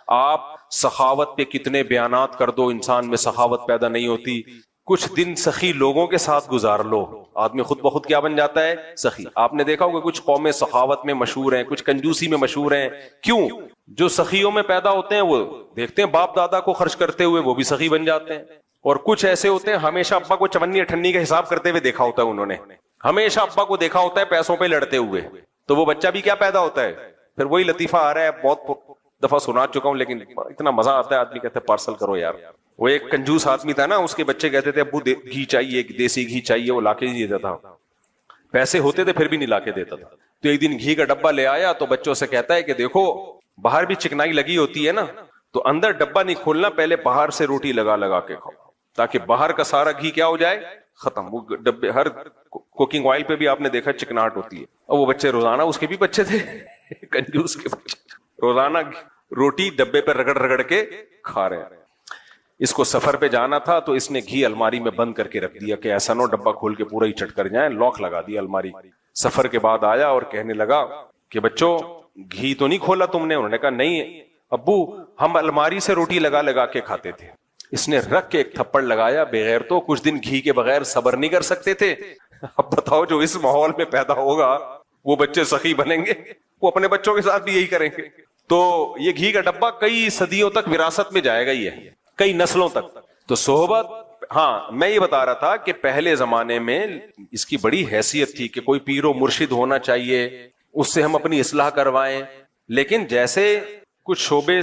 آپ سخاوت پہ کتنے بیانات کر دو، انسان میں سخاوت پیدا نہیں ہوتی۔ کچھ دن سخی لوگوں کے ساتھ گزار لو، آدمی خود بخود کیا بن جاتا ہے؟ سخی۔ آپ نے دیکھا ہوگا کچھ قومیں سخاوت میں مشہور ہیں، کچھ کنجوسی میں مشہور ہیں۔ کیوں؟ جو سخیوں میں پیدا ہوتے ہیں وہ دیکھتے ہیں باپ دادا کو خرچ کرتے ہوئے، وہ بھی سخی بن جاتے ہیں۔ اور کچھ ایسے ہوتے ہیں ہمیشہ ابا کو چونی اٹھنی کا حساب کرتے ہوئے دیکھا ہوتا ہے، انہوں نے ہمیشہ ابا کو دیکھا ہوتا ہے پیسوں پہ لڑتے ہوئے، تو وہ بچہ بھی کیا پیدا ہوتا ہے؟ پھر وہی لطیفہ آ رہا ہے، بہت دفعہ سنا چکا ہوں، لیکن اتنا مزہ آتا ہے، آدمی کہتے ہیں پارسل کرو یار۔ وہ ایک کنجوس آدمی تھا نا، اس کے بچے کہتے تھے ابو گھی چاہیے، دیسی گھی چاہیے، وہ لا کے نہیں دیتا تھا، پیسے ہوتے تھے پھر بھی نہیں لا کے دیتا تھا۔ تو ایک دن گھی کا ڈبہ لے آیا تو بچوں سے کہتا ہے کہ دیکھو باہر بھی چکنائی لگی ہوتی ہے نا، تو اندر ڈبہ نہیں کھولنا، پہلے باہر سے روٹی لگا لگا کے کھاؤ، تاکہ باہر کا سارا گھی کیا ہو جائے؟ ختم۔ وہ ڈبے ہر کوکنگ آئل پہ بھی آپ نے دیکھا چکناہٹ ہوتی ہے، اور وہ بچے روزانہ، اس کے بھی بچے تھے کنجوس کے بچے، روزانہ روٹی ڈبے پہ رگڑ رگڑ کے کھا رہے ہیں۔ اس کو سفر پہ جانا تھا تو اس نے گھی الماری میں بند کر کے رکھ دیا کہ ایسا نہ ڈبہ کھول کے پورا ہی چٹ کر جائیں، لاک لگا دیا الماری۔ سفر کے بعد آیا اور کہنے لگا کہ بچوں گھی تو نہیں کھولا تم نے؟ انہوں نے کہا نہیں ابو، ہم الماری سے روٹی لگا لگا کے کھاتے تھے۔ اس نے رکھ کے ایک تھپڑ لگایا، بغیر تو کچھ دن گھی کے بغیر صبر نہیں کر سکتے تھے، اب بتاؤ جو اس ماحول میں پیدا ہوگا وہ بچے سخی بنیں گے، وہ اپنے بچوں کے ساتھ بھی یہی کریں گے۔ تو یہ گھی کا ڈبہ کئی صدیوں تک وراثت میں جائے گا، یہ کئی نسلوں تک۔ تو صحبت، ہاں میں یہ بتا رہا تھا کہ پہلے زمانے میں اس کی بڑی حیثیت تھی کہ کوئی پیر و مرشد ہونا چاہیے، اس سے ہم اپنی اصلاح کروائیں، لیکن جیسے کچھ شعبے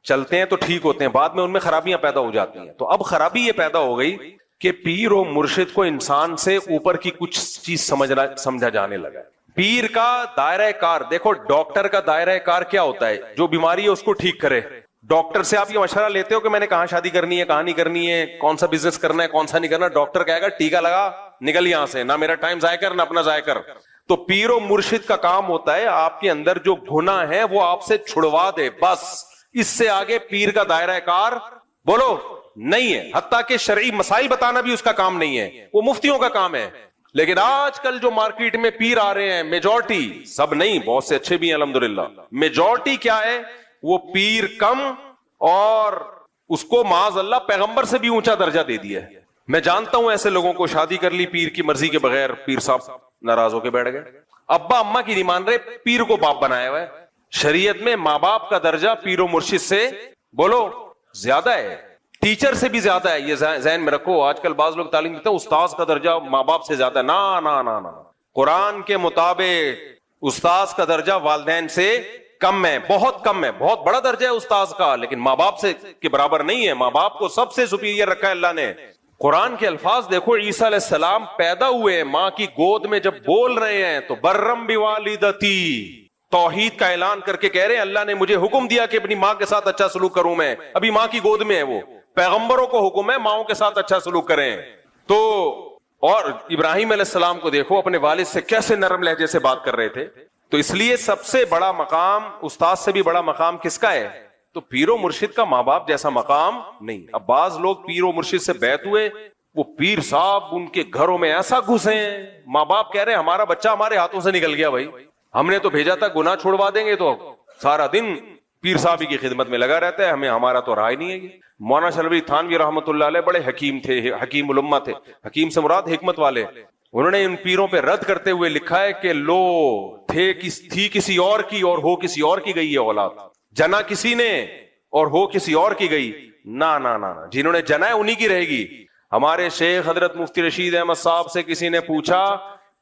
چلتے ہیں تو ٹھیک ہوتے ہیں، بعد میں ان میں خرابیاں پیدا ہو جاتی ہیں۔ تو اب خرابی یہ پیدا ہو گئی کہ پیر و مرشد کو انسان سے اوپر کی کچھ چیز سمجھا جانے لگا ہے۔ پیر کا دائرہ کار دیکھو، ڈاکٹر کا دائرہ کار کیا ہوتا ہے؟ جو بیماری ہے اس کو ٹھیک کرے۔ ڈاکٹر سے آپ یہ مشورہ لیتے ہو کہ میں نے کہاں شادی کرنی ہے، کہاں نہیں کرنی ہے، کون سا بزنس کرنا ہے، کون سا نہیں کرنا، ڈاکٹر کہے گا ٹیکا لگا، نکل یہاں سے، نہ میرا ٹائم ضائع کر نہ اپنا ضائع کر۔ تو پیر و مرشد کا کام ہوتا ہے آپ کے اندر جو گناہ ہے وہ آپ سے چھڑوا دے، بس۔ اس سے آگے پیر کا دائرہ کار بولو نہیں ہے، حتیٰ کہ شرعی مسائل بتانا بھی اس کا کام نہیں ہے، وہ مفتیوں کا کام ہے۔ لیکن آج کل جو مارکیٹ میں پیر آ رہے ہیں، میجورٹی، سب نہیں، بہت سے اچھے بھی ہیں الحمدللہ، میجورٹی کیا ہے؟ وہ پیر کم، اور اس کو معاذ اللہ پیغمبر سے بھی اونچا درجہ دے دیا ہے۔ میں جانتا ہوں ایسے لوگوں کو، شادی کر لی پیر کی مرضی کے بغیر، پیر صاحب ناراض ہو کے بیٹھ گئے، ابا اما کی نہیں مان رہے، پیر کو باپ بنایا ہوا ہے۔ شریعت میں ماں باپ کا درجہ پیر و مرشد سے بولو زیادہ ہے، ٹیچر سے بھی زیادہ ہے، یہ ذہن میں رکھو۔ آج کل بعض لوگ تعلیم دیتے ہیں استاذ کا درجہ ماں باپ سے زیادہ ہے، نا نا نا نا، قرآن کے مطابق استاذ کا درجہ والدین سے کم ہے، بہت کم ہے، بہت بڑا درجہ ہے استاذ کا، لیکن ماں باپ سے کے برابر نہیں ہے۔ ماں باپ کو سب سے سپیریئر رکھا ہے اللہ نے۔ قرآن کے الفاظ دیکھو، عیسیٰ علیہ السلام پیدا ہوئے ہیں، ماں کی گود میں جب بول رہے ہیں تو برم بوالدتی، توحید کا اعلان کر کے کہہ رہے ہیں اللہ نے مجھے حکم دیا کہ اپنی ماں کے ساتھ اچھا سلوک کروں، میں ابھی ماں کی گود میں ہے، وہ پیغمبروں کو حکم ہے ماؤں کے ساتھ اچھا سلوک کریں۔ تو اور ابراہیم علیہ السلام کو دیکھو، اپنے والد سے کیسے نرم لہجے سے بات کر رہے تھے۔ تو اس لیے سب سے بڑا مقام، استاد سے بھی بڑا مقام کس کا ہے؟ تو پیر و مرشد کا ماں باپ جیسا مقام نہیں۔ اب بعض لوگ پیر و مرشد سے بیعت ہوئے، وہ پیر صاحب ان کے گھروں میں ایسا گھسے ہیں، ماں باپ کہہ رہے ہیں ہمارا بچہ ہمارے ہاتھوں سے نکل گیا، بھائی ہم نے تو بھیجا تھا گناہ چھوڑوا دیں گے، تو سارا دن پیر صاحب کی خدمت میں لگا رہتا ہے، ہمیں ہمارا تو رائے نہیں ہے۔ مولانا شلوی تھانوی رحمۃ اللہ علیہ بڑے حکیم تھے، حکیم الامہ تھے، حکیم سے مراد حکمت والے۔ انہوں نے ان پیروں پہ رد کرتے ہوئے لکھا ہے کہ لو تھی کسی اور کی اور ہو کسی اور کی گئی ہے اولاد، جنا کسی نے اور ہو کسی اور کی گئی، نہ نہ نہ، جنہوں نے جنا ہے انہی کی رہے گی۔ ہمارے شیخ حضرت مفتی رشید احمد صاحب سے کسی نے پوچھا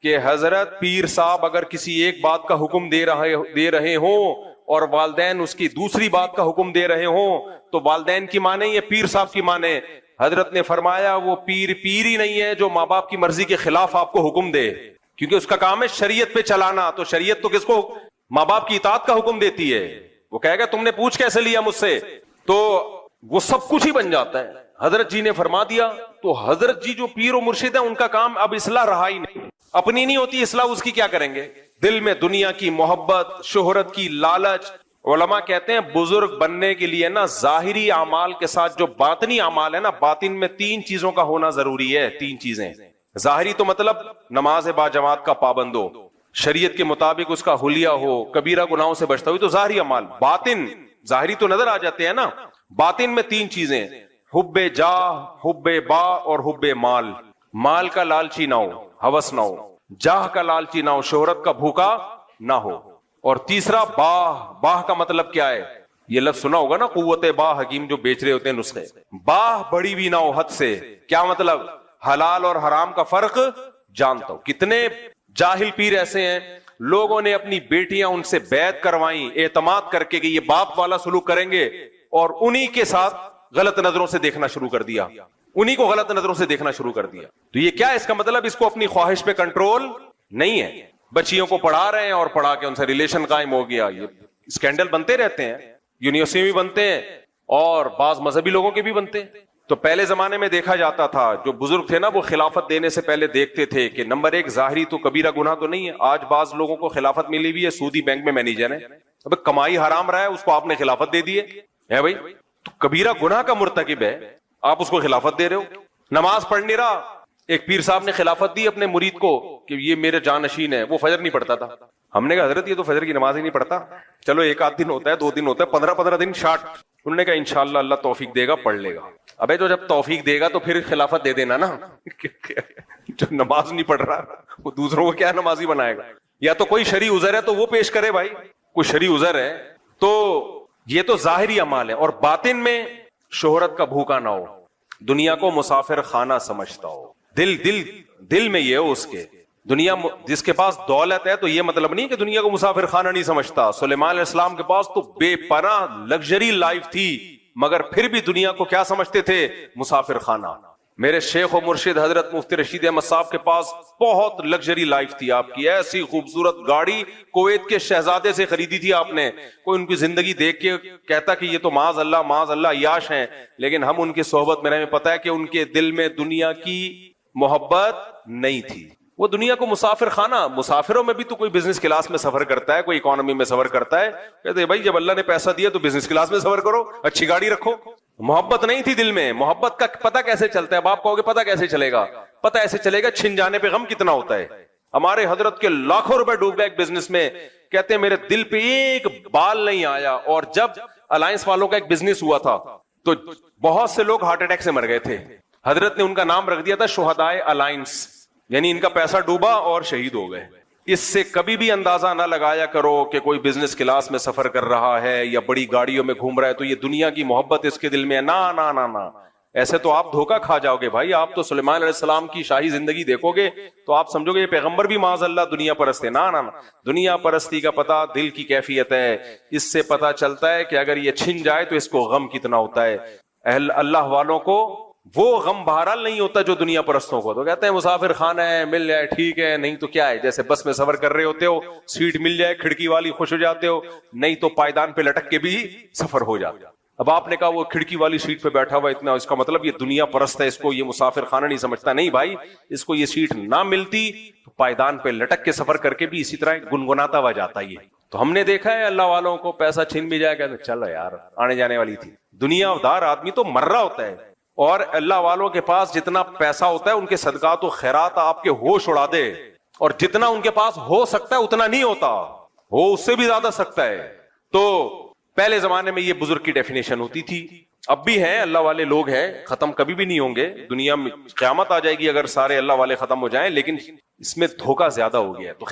کہ حضرت پیر صاحب اگر کسی ایک بات کا حکم دے رہے ہوں اور والدین اس کی دوسری بات کا حکم دے رہے ہوں تو والدین کی مانے یا پیر صاحب کی مانے؟ حضرت نے فرمایا وہ پیر ہی نہیں ہے جو ماں باپ کی مرضی کے خلاف آپ کو حکم دے، کیونکہ اس کا کام ہے شریعت پہ چلانا، تو شریعت تو کس کو؟ ماں باپ کی اطاعت کا حکم دیتی ہے۔ وہ کہے گا تم نے پوچھ کیسے لیا مجھ سے، تو وہ سب کچھ ہی بن جاتا ہے۔ حضرت جی نے فرما دیا، تو حضرت جی جو پیر و مرشد ہیں ان کا کام اب اصلاح رہا ہی نہیں، اپنی نہیں ہوتی اصلاح، اس کی کیا کریں گے؟ دل میں دنیا کی محبت، شہرت کی لالچ۔ علماء کہتے ہیں بزرگ بننے کے لیے نا ظاہری اعمال کے ساتھ جو باطنی اعمال ہے نا، باطن میں 3 چیزوں کا ہونا ضروری ہے، 3 چیزیں۔ ظاہری تو مطلب نماز با جماعت کا پابند ہو, شریعت کے مطابق اس کا حلیہ ہو, کبیرہ گناہوں سے بچتا ہو, تو ظاہری اعمال. باطن ظاہری تو نظر آ جاتے ہیں نا, باطن میں تین چیزیں, حب جاہ, حب با اور حب مال. مال کا لالچی نہ ہو, ہوس نہ ہو, جاہ کا لالچی نہ ہو, شہرت کا بھوکا نہ ہو, اور تیسرا باہ. باہ کا مطلب کیا ہے؟ یہ لفظ سنا ہوگا نا, قوت باہ, حکیم جو بیچ رہے ہوتے ہیں نسخے. باہ بڑی بھی نہ ہو حد سے. کیا مطلب؟ حلال اور حرام کا فرق جانتا ہو. کتنے جاہل پیر ایسے ہیں, لوگوں نے اپنی بیٹیاں ان سے بیعت کروائیں اعتماد کر کے کہ یہ باپ والا سلوک کریں گے, اور انہی کے ساتھ غلط نظروں سے دیکھنا شروع کر دیا, انہی کو غلط نظروں سے دیکھنا شروع کر دیا. تو یہ کیا, اس کا مطلب اس کو اپنی خواہش پہ کنٹرول نہیں ہے. بچیوں کو پڑھا رہے ہیں اور پڑھا کے ان سے ریلیشن قائم ہو گیا. یہ اسکینڈل بنتے رہتے ہیں, یونیورسٹی بھی بنتے ہیں اور بعض مذہبی لوگوں کے بھی بنتے ہیں. تو پہلے زمانے میں دیکھا جاتا تھا, جو بزرگ تھے نا وہ خلافت دینے سے پہلے دیکھتے تھے کہ نمبر ایک ظاہری تو کبیرہ گناہ تو نہیں ہے. آج بعض لوگوں کو خلافت ملی ہوئی ہے, سودی بینک میں مینیجر ہے, اب کمائی حرام رہا ہے, اس کو آپ نے خلافت دے دی ہے بھائی, تو کبیرہ گناہ کا مرتکب ہے, آپ اس کو خلافت دے رہے ہو. نماز پڑھ نہیں رہا, ایک پیر صاحب نے خلافت دی اپنے مرید کو کہ یہ میرے جانشین ہے, وہ فجر نہیں پڑھتا تھا. ہم نے کہا حضرت یہ تو فجر کی نماز ہی نہیں پڑھتا, چلو ایک آدھ دن ہوتا ہے, 2 دن ہوتا ہے, 15 دن شارٹ. انہوں نے کہا انشاءاللہ اللہ توفیق دے گا, پڑھ لے گا. ابے تو جب توفیق دے گا تو پھر خلافت دے دینا نا. جو نماز نہیں پڑھ رہا وہ دوسروں کو کیا نمازی بنائے گا؟ یا تو کوئی شرعی عذر ہے تو وہ پیش کرے بھائی, کوئی شرعی عذر ہے تو. یہ تو ظاہری اعمال ہے. اور باطن میں شہرت کا بھوکا نہ ہو, دنیا کو مسافر خانہ سمجھتا ہو, دل میں یہ ہو اس کے. دنیا جس کے پاس دولت ہے تو یہ مطلب نہیں کہ دنیا کو مسافر خانہ نہیں سمجھتا. سلیمان علیہ السلام کے پاس تو بے پناہ لگژری لائف تھی, مگر پھر بھی دنیا کو کیا سمجھتے تھے؟ مسافر خانہ. میرے شیخ و مرشد حضرت مفتی رشید احمد صاحب کے پاس بہت لگژری لائف تھی. آپ کی ایسی خوبصورت گاڑی کویت کے شہزادے سے خریدی تھی آپ نے. کوئی ان کی زندگی دیکھ کے کہتا کہ یہ تو معاذ اللہ عیاش ہیں, لیکن ہم ان کی صحبت میں رہے, پتہ ہے کہ ان کے دل میں دنیا کی محبت نہیں تھی. وہ دنیا کو مسافر خانہ. مسافروں میں بھی تو کوئی بزنس کلاس میں سفر کرتا ہے, کوئی اکانومی میں سفر کرتا ہے. کہتے ہیں بھائی جب اللہ نے پیسہ دیا تو بزنس کلاس میں سفر کرو, اچھی گاڑی رکھو. محبت نہیں تھی دل میں. محبت کا پتہ کیسے چلتا ہے؟ اب آپ کہو گے پتہ کیسے چلے گا؟ پتہ ایسے چلے گا, چھن جانے پہ غم کتنا ہوتا ہے. ہمارے حضرت کے لاکھوں روپے ڈوب گئے ایک بزنس میں, کہتے ہیں میرے دل پہ ایک بال نہیں آیا. اور جب الائنس والوں کا ایک بزنس ہوا تھا تو بہت سے لوگ ہارٹ اٹیک سے مر گئے تھے. حضرت نے ان کا نام رکھ دیا تھا شہدائے الائنس, یعنی ان کا پیسہ ڈوبا اور شہید ہو گئے. اس سے کبھی بھی اندازہ نہ لگایا کرو کہ کوئی بزنس کلاس میں سفر کر رہا ہے یا بڑی گاڑیوں میں گھوم رہا ہے تو یہ دنیا کی محبت اس کے دل میں ہے. نا, ایسے تو آپ دھوکہ کھا جاؤ گے بھائی. آپ تو سلیمان علیہ السلام کی شاہی زندگی دیکھو گے تو آپ سمجھو گے یہ پیغمبر بھی معاذ اللہ دنیا پرست ہے. نا, دنیا پرستی کا پتہ دل کی کیفیت ہے. اس سے پتہ چلتا ہے کہ اگر یہ چھن جائے تو اس کو غم کتنا ہوتا ہے. اہل اللہ والوں کو وہ غم بہرحال نہیں ہوتا جو دنیا پرستوں کو. تو کہتے ہیں مسافر خانہ ہے, مل جائے ٹھیک ہے, نہیں تو کیا ہے, جیسے بس میں سفر کر رہے ہوتے ہو, سیٹ مل جائے کھڑکی والی خوش ہو جاتے ہو, نہیں تو پائیدان پہ لٹک کے بھی سفر ہو جاتا. اب آپ نے کہا وہ کھڑکی والی سیٹ پہ بیٹھا ہوا اتنا, اس کا مطلب یہ دنیا پرست ہے, اس کو یہ مسافر خانہ نہیں سمجھتا. نہیں بھائی, اس کو یہ سیٹ نہ ملتی تو پائیدان پہ لٹک کے سفر کر کے بھی اسی طرح گنگناتا ہوا جاتا. یہ تو ہم نے دیکھا ہے اللہ والوں کو پیسہ چھین بھی جائے, کہتے چلو یار آنے جانے والی تھی. دنیا دار آدمی تو مر رہا ہوتا ہے, اور اللہ والوں کے پاس جتنا پیسہ ہوتا ہے ان کے صدقات و خیرات آپ کے ہوش اڑا دے, اور جتنا ان کے پاس ہو سکتا ہے اتنا نہیں ہوتا, ہو اس سے بھی زیادہ سکتا ہے. تو پہلے زمانے میں یہ بزرگ کی ڈیفینیشن ہوتی تھی, اب بھی ہیں اللہ والے لوگ ہیں, ختم کبھی بھی نہیں ہوں گے. دنیا میں قیامت آ جائے گی اگر سارے اللہ والے ختم ہو جائیں, لیکن اس میں دھوکہ زیادہ ہو گیا ہے. تو